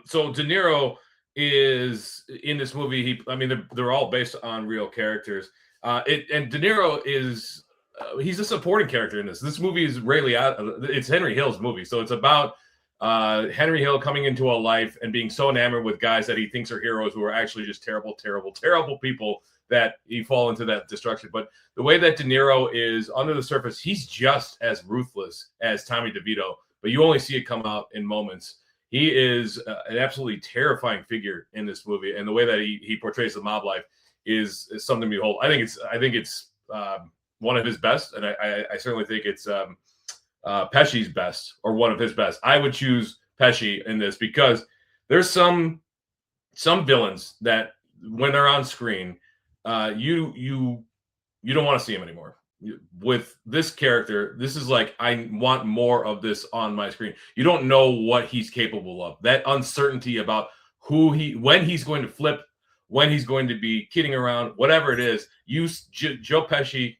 [SPEAKER 2] So De Niro is in this movie. They're all based on real characters. And De Niro is he's a supporting character in this. This movie is really it's Henry Hill's movie, so it's about Henry Hill coming into a life and being so enamored with guys that he thinks are heroes who are actually just terrible people that he fall into that destruction. But the way that De Niro is under the surface, he's just as ruthless as Tommy DeVito, but you only see it come out in moments. He is an absolutely terrifying figure in this movie, and the way that he portrays the mob life is something to behold. I think it's one of his best, and I certainly think it's Pesci's best or one of his best. I would choose Pesci in this because there's some villains that when they're on screen, you don't want to see him anymore. With this character, this is like, I want more of this on my screen. You don't know what he's capable of. That uncertainty about when he's going to flip, when he's going to be kidding around, whatever it is. Joe Pesci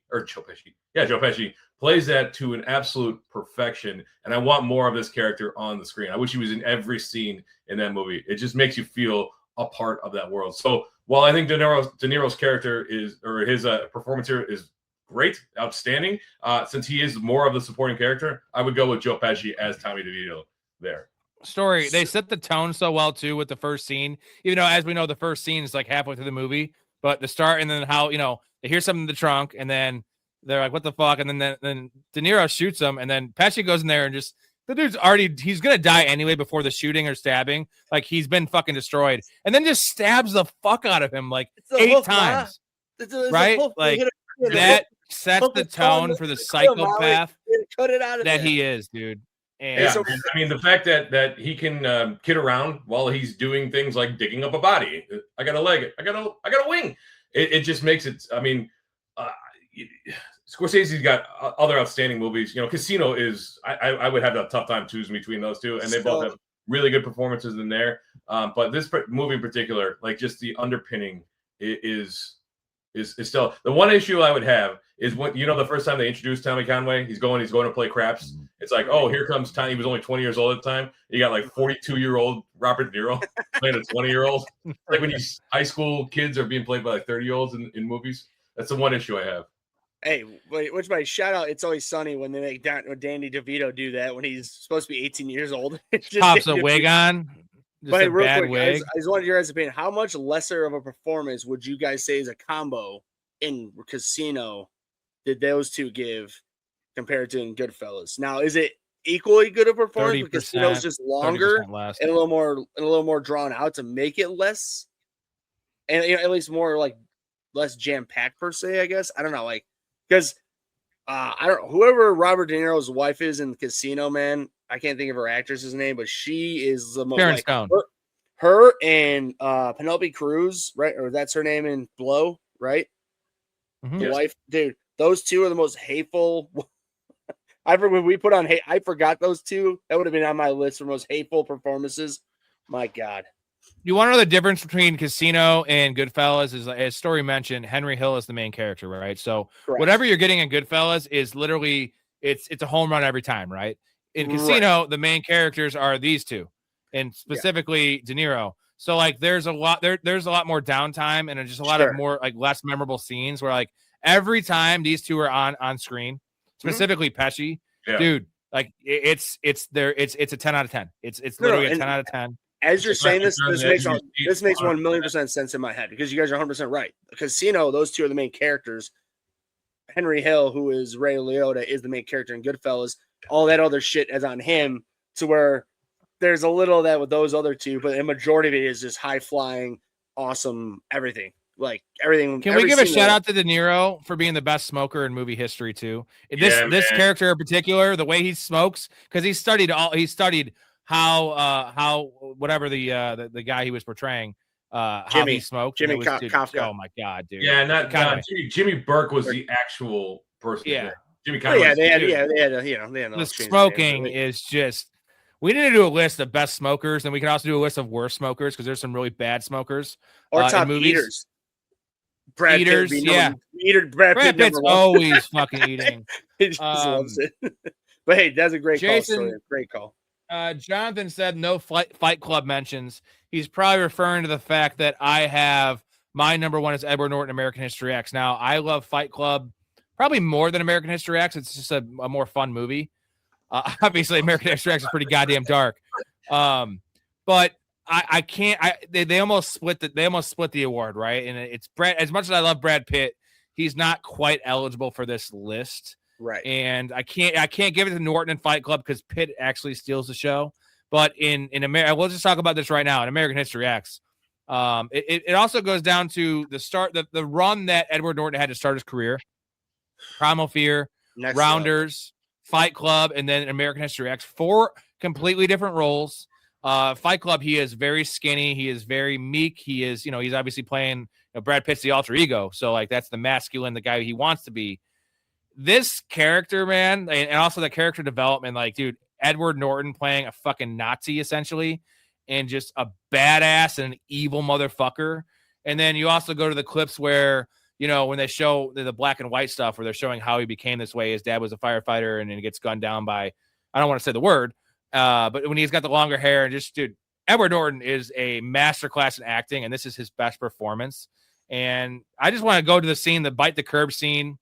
[SPEAKER 2] plays that to an absolute perfection, and I want more of this character on the screen. I wish he was in every scene in that movie. It just makes you feel a part of that world. So while I think De Niro's character his performance here is great, outstanding, since he is more of the supporting character, I would go with Joe Pesci as Tommy DeVito there.
[SPEAKER 1] Story, they set the tone so well too with the first scene, even though, as we know, the first scene is like halfway through the movie, but the start and then how, they hear something in the trunk and then they're like, what the fuck? And then De Niro shoots him, and then Pesci goes in there and just, the dude's he's gonna die anyway before the shooting or stabbing. Like, he's been fucking destroyed, and then just stabs the fuck out of him like 8 times. Right? Like, that sets the tone for the psychopath that he is, dude. And
[SPEAKER 2] yeah, I mean, the fact that he can kid around while he's doing things like digging up a body. I got a leg. I got a wing. It just makes it. I mean, Scorsese's got other outstanding movies. Casino is. I would have a tough time choosing between those two, and they both have really good performances in there. But this movie in particular, like, just the underpinning is still the one issue I would have is when the first time they introduced Tommy Conway, he's going to play craps. It's like, oh, here comes Tommy. He was only 20 years old at the time. You got like 42-year-old Robert De Niro playing a 20-year-old. Like when these high school kids are being played by like 30-year-olds in movies. That's the one issue I have.
[SPEAKER 3] Hey, which my shout out, It's Always Sunny, when they make Danny DeVito do that when he's supposed to be 18 years old.
[SPEAKER 1] pops a wig on. Just a bad wig.
[SPEAKER 3] I just wanted your guys' opinion. How much lesser of a performance would you guys say is a combo in Casino did those two give compared to in Goodfellas? Now, is it equally good a performance because Casino's just longer and a little more drawn out to make it less, and at least more like less jam packed per se? I guess I don't know, like, because I don't know, whoever Robert De Niro's wife is in Casino, man. I can't think of her actress's name, but she is the most
[SPEAKER 1] Sharon Stone.
[SPEAKER 3] Her and Penelope Cruz, right? Or that's her name in Blow, right?
[SPEAKER 1] Mm-hmm.
[SPEAKER 3] The wife, dude. Those two are the most hateful. When we put on hate, I forgot those two. That would have been on my list for most hateful performances. My God.
[SPEAKER 1] You want to know the difference between Casino and Goodfellas? Is, as Story mentioned, Henry Hill is the main character, right? So
[SPEAKER 3] Correct.
[SPEAKER 1] Whatever you're getting in Goodfellas is literally it's a home run every time, right? In Casino, the main characters are these two, and specifically De Niro. So like, there's a lot more downtime and just a lot of more like less memorable scenes where like every time these two are on screen, specifically Pesci, dude, like it's a 10 out of 10. It's literally a 10 out of 10.
[SPEAKER 3] As you're saying this makes 1,000,000% sense in my head because you guys are 100% right. Casino, those two are the main characters. Henry Hill, who is Ray Liotta, is the main character in Goodfellas. All that other shit is on him, to where there's a little of that with those other two, but the majority of it is just high flying, awesome everything. like everything.
[SPEAKER 1] Can we
[SPEAKER 3] every
[SPEAKER 1] give a
[SPEAKER 3] scene
[SPEAKER 1] shout
[SPEAKER 3] that-
[SPEAKER 1] out to De Niro for being the best smoker in movie history too? This
[SPEAKER 2] Yeah,
[SPEAKER 1] this
[SPEAKER 2] man.
[SPEAKER 1] character in particular, the way he smokes, because he studied how whatever the guy he was portraying how
[SPEAKER 3] Jimmy.
[SPEAKER 1] he smoked.
[SPEAKER 3] Jimmy
[SPEAKER 1] and it was, dude,
[SPEAKER 3] Kafka.
[SPEAKER 1] oh my god, dude.
[SPEAKER 2] Yeah, not
[SPEAKER 1] Kinda-
[SPEAKER 2] Jimmy Burke was the actual person.
[SPEAKER 1] Yeah.
[SPEAKER 2] Jimmy
[SPEAKER 3] Oh,
[SPEAKER 2] Conway.
[SPEAKER 3] yeah, they had,
[SPEAKER 1] dude.
[SPEAKER 3] they had, they had
[SPEAKER 1] The
[SPEAKER 3] no change of
[SPEAKER 1] smoking
[SPEAKER 3] name.
[SPEAKER 1] is just. We need to do a list of best smokers, and we can also do a list of worst smokers because there's some really bad smokers.
[SPEAKER 3] Or
[SPEAKER 1] in
[SPEAKER 3] top
[SPEAKER 1] movies.
[SPEAKER 3] eaters. Brad Pitt
[SPEAKER 1] Eaters,
[SPEAKER 3] would be
[SPEAKER 1] yeah.
[SPEAKER 3] Brad
[SPEAKER 1] Brad
[SPEAKER 3] Pitt
[SPEAKER 1] Pitt's
[SPEAKER 3] number one.
[SPEAKER 1] always fucking eating.
[SPEAKER 3] He just loves
[SPEAKER 1] Um,
[SPEAKER 3] it. But hey, that's a great
[SPEAKER 1] Jason-
[SPEAKER 3] call. Story. Great call.
[SPEAKER 1] Jonathan said no Fight Club mentions. He's probably referring to the fact that I have my number one is Edward Norton, American History X. Now, I love Fight Club probably more than American History X. It's just a more fun movie. Obviously, American History X is pretty goddamn dark. But I can't. They almost split the award, right? And it's Brad. As much as I love Brad Pitt, he's not quite eligible for this list.
[SPEAKER 3] Right.
[SPEAKER 1] And I can't give it to Norton and Fight Club because Pitt actually steals the show. But in America, we'll just talk about this right now. In American History X, it also goes down to the run that Edward Norton had to start his career. Primal Fear,
[SPEAKER 3] Next
[SPEAKER 1] Rounders, Fight Club, and then American History X. 4 completely different roles. Fight Club, he is very skinny. He is very meek. He is, he's obviously playing Brad Pitt's the alter ego. So like that's the masculine, the guy he wants to be. This character, man, and also the character development, like, dude, Edward Norton playing a fucking Nazi essentially, and just a badass and an evil motherfucker. And then you also go to the clips where, when they show the black and white stuff where they're showing how he became this way. His dad was a firefighter and then he gets gunned down by, I don't want to say the word, but when he's got the longer hair and just, dude, Edward Norton is a masterclass in acting, and this is his best performance. And I just want to go to the scene, the bite the curb scene,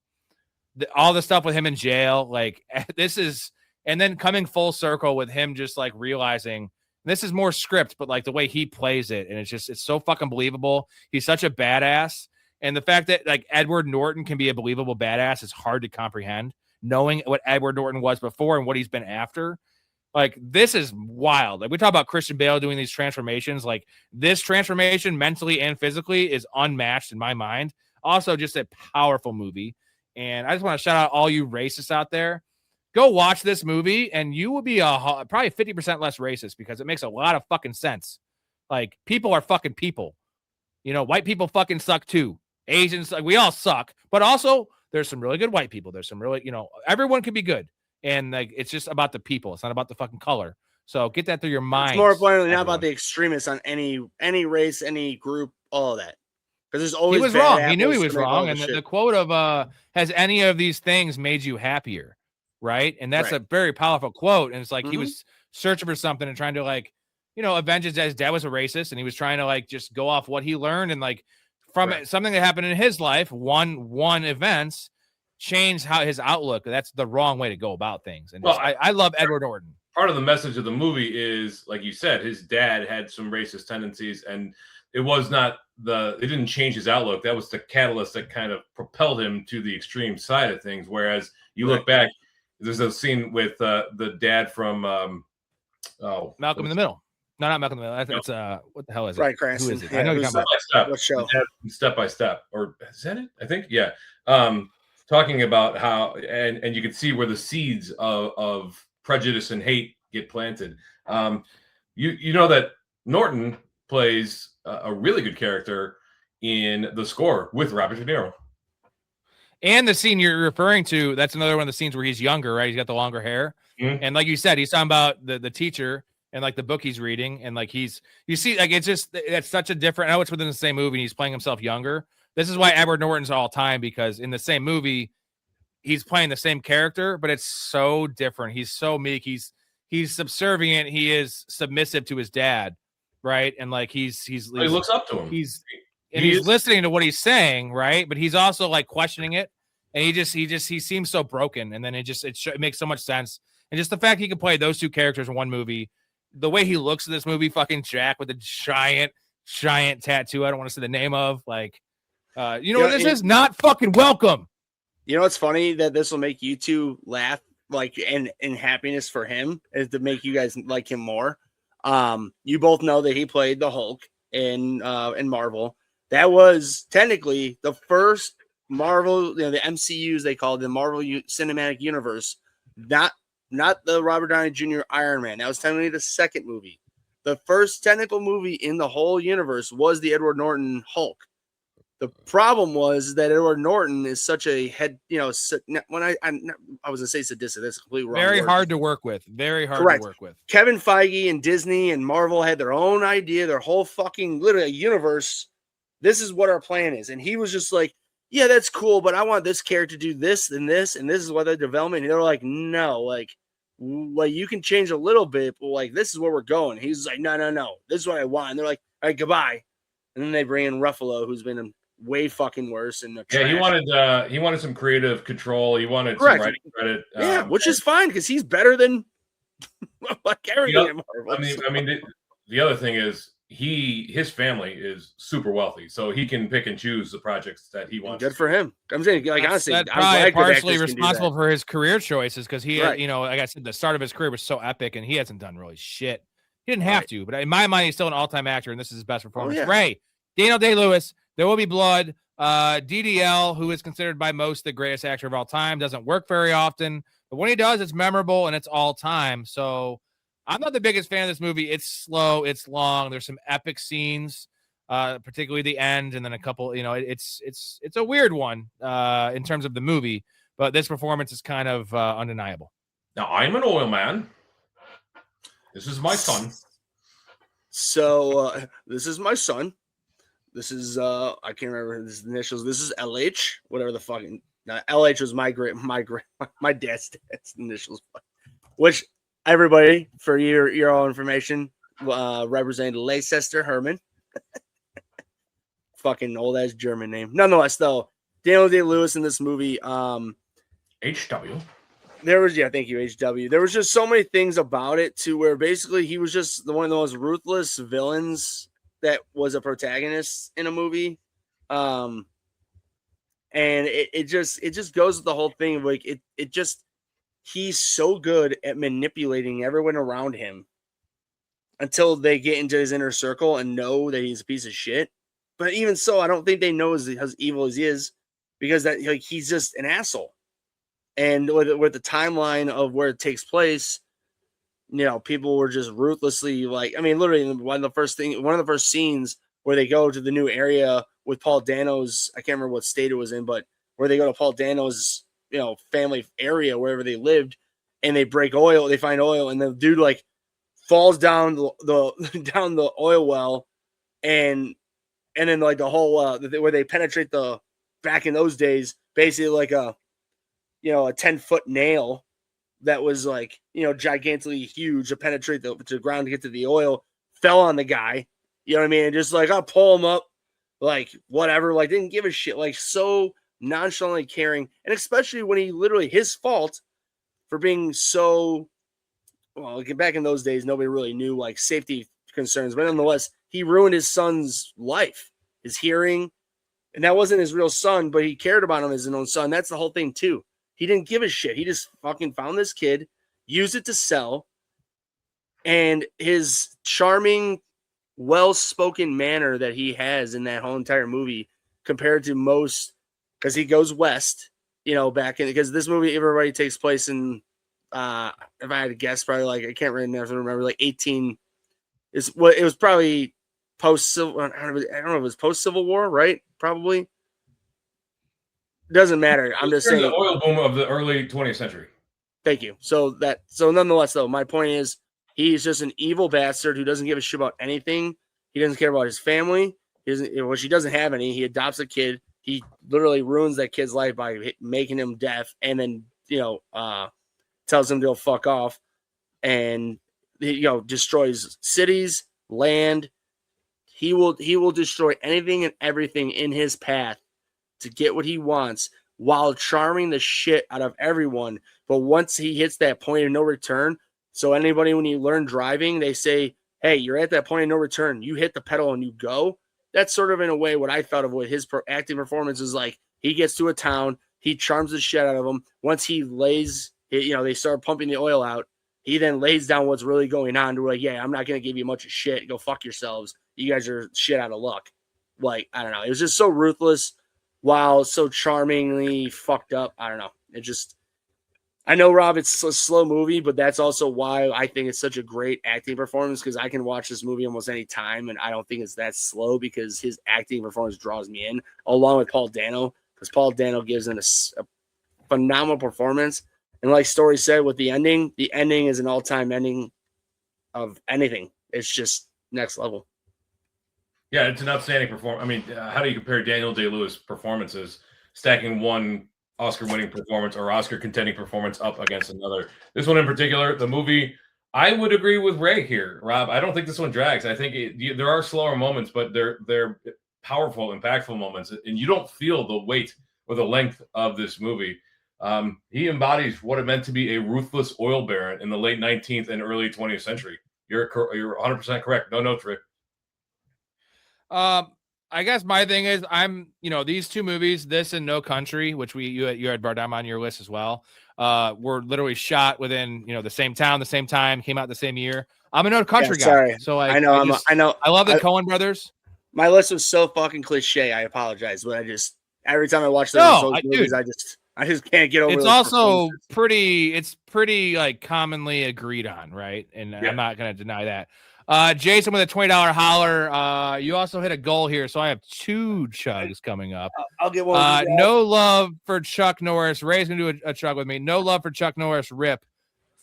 [SPEAKER 1] all the stuff with him in jail. Like this is, and then coming full circle with him just like realizing this is more script, but like the way he plays it. And it's so fucking believable. He's such a badass. And the fact that like Edward Norton can be a believable badass is hard to comprehend, knowing what Edward Norton was before and what he's been after. Like, this is wild. Like, we talk about Christian Bale doing these transformations. Like, this transformation mentally and physically is unmatched in my mind. Also, just a powerful movie. And I just want to shout out all you racists out there. Go watch this movie, and you will be probably 50% less racist because it makes a lot of fucking sense. Like, people are fucking people. White people fucking suck too. Asians, like, we all suck. But also, there's some really good white people. There's some really, everyone can be good. And like, it's just about the people. It's not about the fucking color. So get that through your mind.
[SPEAKER 3] It's more importantly not about the extremists on any race, any group, all of that. Because there's always
[SPEAKER 1] he was wrong. He knew he was wrong. And the quote of has any of these things made you happier? Right. And that's a very powerful quote. And it's like he was searching for something and trying to like, avenge his dad was a racist, and he was trying to like just go off what he learned and like from something that happened in his life, one events changed how his outlook. That's the wrong way to go about things. And I love Edward Norton.
[SPEAKER 2] Part of the message of the movie is, like you said, his dad had some racist tendencies, and it was not it didn't change his outlook. That was the catalyst that kind of propelled him to the extreme side of things. Whereas you look back, there's a scene with the dad from
[SPEAKER 1] Malcolm in the Middle. No, not Malcolm in the Middle. That's what the hell is it?
[SPEAKER 3] Right, Cranston.
[SPEAKER 1] Who is it? I know you're talking
[SPEAKER 2] about
[SPEAKER 3] what show?
[SPEAKER 2] Step by Step, or is that it? I think, yeah. Talking about how, and you can see where the seeds of prejudice and hate get planted. You know that Norton plays a really good character in The Score with Robert De Niro.
[SPEAKER 1] And the scene you're referring to, that's another one of the scenes where he's younger, right? He's got the longer hair.
[SPEAKER 2] Mm-hmm.
[SPEAKER 1] And like you said, he's talking about the teacher and like the book he's reading. And like you see, like it's such a different, I know it's within the same movie and he's playing himself younger. This is why Edward Norton's all time, because in the same movie, he's playing the same character, but it's so different. He's so meek. He's subservient. He is submissive to his dad, right? And like he
[SPEAKER 2] looks up to him.
[SPEAKER 1] He's listening to what he's saying, right? But he's also like questioning it, and he seems so broken. And then it makes so much sense. And just the fact he can play those two characters in one movie, the way he looks in this movie, fucking Jack with a giant tattoo. I don't want to say the name of, like, this is not fucking welcome.
[SPEAKER 3] You know what's funny? That this will make you two laugh, like, and happiness for him is to make you guys like him more. You both know that he played the Hulk in Marvel. That was technically the first Marvel, the MCUs they called the Marvel Cinematic Universe, not the Robert Downey Jr. Iron Man. That was technically the second movie. The first technical movie in the whole universe was the Edward Norton Hulk. The problem was that Edward Norton is such a head, when I was gonna say sadistic, that's completely wrong.
[SPEAKER 1] Very hard to work with. Very hard
[SPEAKER 3] Correct.
[SPEAKER 1] to work with.
[SPEAKER 3] Kevin Feige and Disney and Marvel had their own idea, their whole fucking literally universe. This is what our plan is. And he was just like, yeah, that's cool, but I want this character to do this and this, and this is what the development. And they're like, no, like you can change a little bit, but like this is where we're going. He's like, no, this is what I want. And they're like, all right, goodbye. And then they bring in Ruffalo, who's been way fucking worse. And
[SPEAKER 2] he wanted some creative control. He wanted
[SPEAKER 3] Correct.
[SPEAKER 2] some writing credit.
[SPEAKER 3] Yeah, which is fine because he's better than like everything at Marvel.
[SPEAKER 2] I mean, the other thing is his family is super wealthy, so he can pick and choose the projects that he wants.
[SPEAKER 3] Good for him. I'm saying, like, honestly,
[SPEAKER 1] that's
[SPEAKER 3] I'm glad
[SPEAKER 1] partially responsible for his career choices because he,
[SPEAKER 3] right.
[SPEAKER 1] Like I said, the start of his career was so epic, and he hasn't done really shit. He didn't have to, but in my mind, he's still an all-time actor, and this is his best performance.
[SPEAKER 3] Oh, yeah.
[SPEAKER 1] Ray, Daniel Day-Lewis, There Will Be Blood, DDL, who is considered by most the greatest actor of all time, doesn't work very often, but when he does, it's memorable and it's all time. So I'm not the biggest fan of this movie. It's slow, it's long. There's some epic scenes, particularly the end, and then a couple. It's a weird one in terms of the movie, but this performance is kind of undeniable.
[SPEAKER 2] Now I'm an oil man. This is my son.
[SPEAKER 3] So this is my son. This is I can't remember his initials. This is LH, whatever the fucking LH was my dad's initials, which everybody for your own information represented Leicester Herman. Fucking old ass German name. Nonetheless, though, Daniel Day-Lewis in this movie,
[SPEAKER 2] HW.
[SPEAKER 3] There was, thank you, HW. There was just so many things about it to where basically he was just one of the most ruthless villains that was a protagonist in a movie. And it just goes with the whole thing of like he's so good at manipulating everyone around him until they get into his inner circle and know that he's a piece of shit. But even so, I don't think they know as evil as he is because that he's just an asshole. And with the timeline of where it takes place, people were just ruthlessly literally one of the first scenes where they go to the new area with Paul Dano's, I can't remember what state it was in, but where they go to Paul Dano's, family area, wherever they lived, and they break oil, they find oil, and the dude falls down the oil well, and then the whole where they penetrate back in those days, basically like a 10-foot nail that was gigantically huge to penetrate the ground to get to the oil, fell on the guy, you know what I mean? And just I'll pull him up, whatever, didn't give a shit, so nonchalantly caring. And especially when he literally his fault for being so, back in those days, nobody really knew safety concerns, but nonetheless, he ruined his son's life, his hearing, and that wasn't his real son, but he cared about him as his own son. That's the whole thing too. He didn't give a shit. He just fucking found this kid, used it to sell, and his charming, well-spoken manner that he has in that whole entire movie compared to most, because he goes west, back in, because this movie, everybody takes place in, if I had to guess, probably I can't really remember, 18, it was probably post-Civil, I don't know if it was post-Civil War, right? Probably. Doesn't matter. I'm just saying
[SPEAKER 2] the oil boom of the early 20th century.
[SPEAKER 3] Thank you. So nonetheless, though, my point is he's just an evil bastard who doesn't give a shit about anything. He doesn't care about his family. He doesn't have any. He adopts a kid. He literally ruins that kid's life by making him deaf, and then tells him to go fuck off, and destroys cities, land. He will destroy anything and everything in his path to get what he wants while charming the shit out of everyone. But once he hits that point of no return, so anybody, when you learn driving, they say, hey, you're at that point of no return. You hit the pedal and you go. That's sort of in a way what I thought of with his acting performance is he gets to a town, he charms the shit out of them. Once he lays, they start pumping the oil out. He then lays down what's really going on to yeah, I'm not going to give you much of shit. Go fuck yourselves. You guys are shit out of luck. like, I don't know. It was just so ruthless while so charmingly fucked up. I don't know. It just, I know, Rob, it's a slow movie, but that's also why I think it's such a great acting performance, because I can watch this movie almost any time, and I don't think it's that slow because his acting performance draws me in, along with Paul Dano, because Paul Dano gives in a phenomenal performance. And like Story said with the ending is an all-time ending of anything. It's just next level.
[SPEAKER 2] Yeah, it's an outstanding performance. I mean, how do you compare Daniel Day-Lewis performances, stacking one Oscar-winning performance or Oscar-contending performance up against another? This one in particular, the movie, I would agree with Ray here, Rob. I don't think this one drags. I think there are slower moments, but they're powerful, impactful moments, and you don't feel the weight or the length of this movie. He embodies what it meant to be a ruthless oil baron in the late 19th and early 20th century. You're 100% correct. No notes, Rick.
[SPEAKER 1] I guess my thing is these two movies, this and No Country, which you had Bardem on your list as well, were literally shot within, the same town, the same time, came out the same year. I'm a No Country guy.
[SPEAKER 3] Sorry.
[SPEAKER 1] So like,
[SPEAKER 3] I know.
[SPEAKER 1] I love the Coen brothers.
[SPEAKER 3] My list was so fucking cliche. I apologize, but every time I watch those movies, I just can't get over.
[SPEAKER 1] It's also pretty like commonly agreed on, right? And I'm not going to deny that. Jason with a $20 holler. You also hit a goal here, so I have 2 chugs coming up.
[SPEAKER 3] I'll get one.
[SPEAKER 1] No love for Chuck Norris. Ray's going to do a chug with me. No love for Chuck Norris. Rip.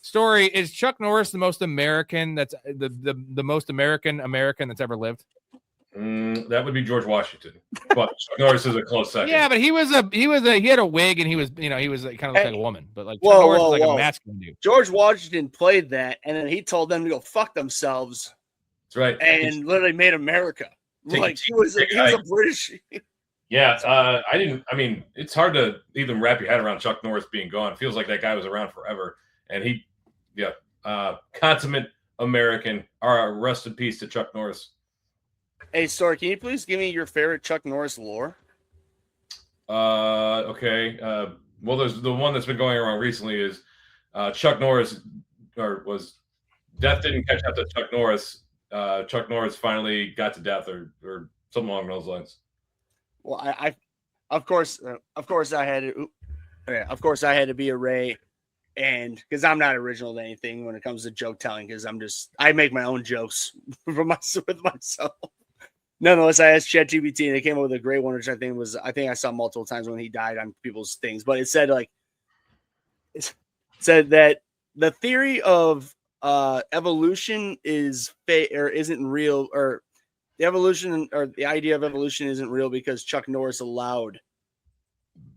[SPEAKER 1] Story, is Chuck Norris the most American? That's the most American that's ever lived?
[SPEAKER 2] That would be George Washington, but Chuck Norris is a close second.
[SPEAKER 1] Yeah, but he had a wig and he was kind of looked like a woman, but like Chuck Norris is like a masculine dude.
[SPEAKER 3] George Washington played that, and then he told them to go fuck themselves.
[SPEAKER 2] That's right,
[SPEAKER 3] and literally made America. Like he was a British.
[SPEAKER 2] Yeah, I mean, it's hard to even wrap your head around Chuck Norris being gone. It feels like that guy was around forever, and consummate American. Rest in peace to Chuck Norris.
[SPEAKER 3] Hey, Story, can you please give me your favorite Chuck Norris lore?
[SPEAKER 2] Okay. Well, there's the one that's been going around recently is Chuck Norris, death didn't catch up to Chuck Norris. Chuck Norris finally got to death, or something along those lines.
[SPEAKER 3] Well, I of course I had to be a Ray, and because I'm not original to anything when it comes to joke telling, because I make my own jokes with myself. Nonetheless, I asked ChatGPT and it came up with a great one, which I think I saw multiple times when he died on people's things. But it said that the theory of evolution is fake or isn't real, or the evolution or the idea of evolution isn't real because Chuck Norris allowed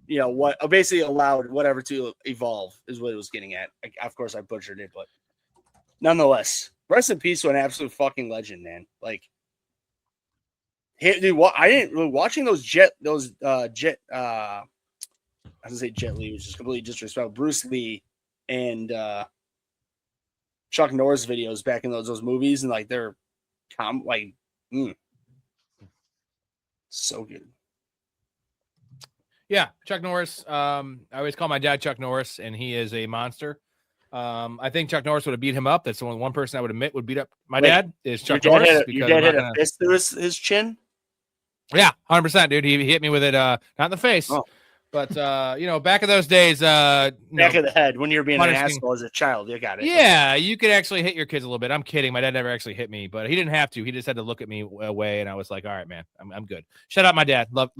[SPEAKER 3] whatever to evolve is what it was getting at. Of course, I butchered it, but nonetheless, rest in peace to an absolute fucking legend, man. Like. Hey, dude, watching those Jet Li, which is completely disrespectful. Bruce Lee and Chuck Norris videos back in those movies, and like they're so good.
[SPEAKER 1] Yeah, Chuck Norris. I always call my dad Chuck Norris, and he is a monster. I think Chuck Norris would have beat him up. That's the only one person I would admit would beat up my dad is Chuck Norris.
[SPEAKER 3] Your dad hit a fist through his chin.
[SPEAKER 1] Yeah, 100%, dude. He hit me with it, not in the face, but back in those days, back
[SPEAKER 3] of the head when you're being an asshole as a child. You got it.
[SPEAKER 1] Yeah, you could actually hit your kids a little bit. I'm kidding. My dad never actually hit me, but he didn't have to. He just had to look at me away, and I was like, all right, man, I'm good. Shout out my dad. Love.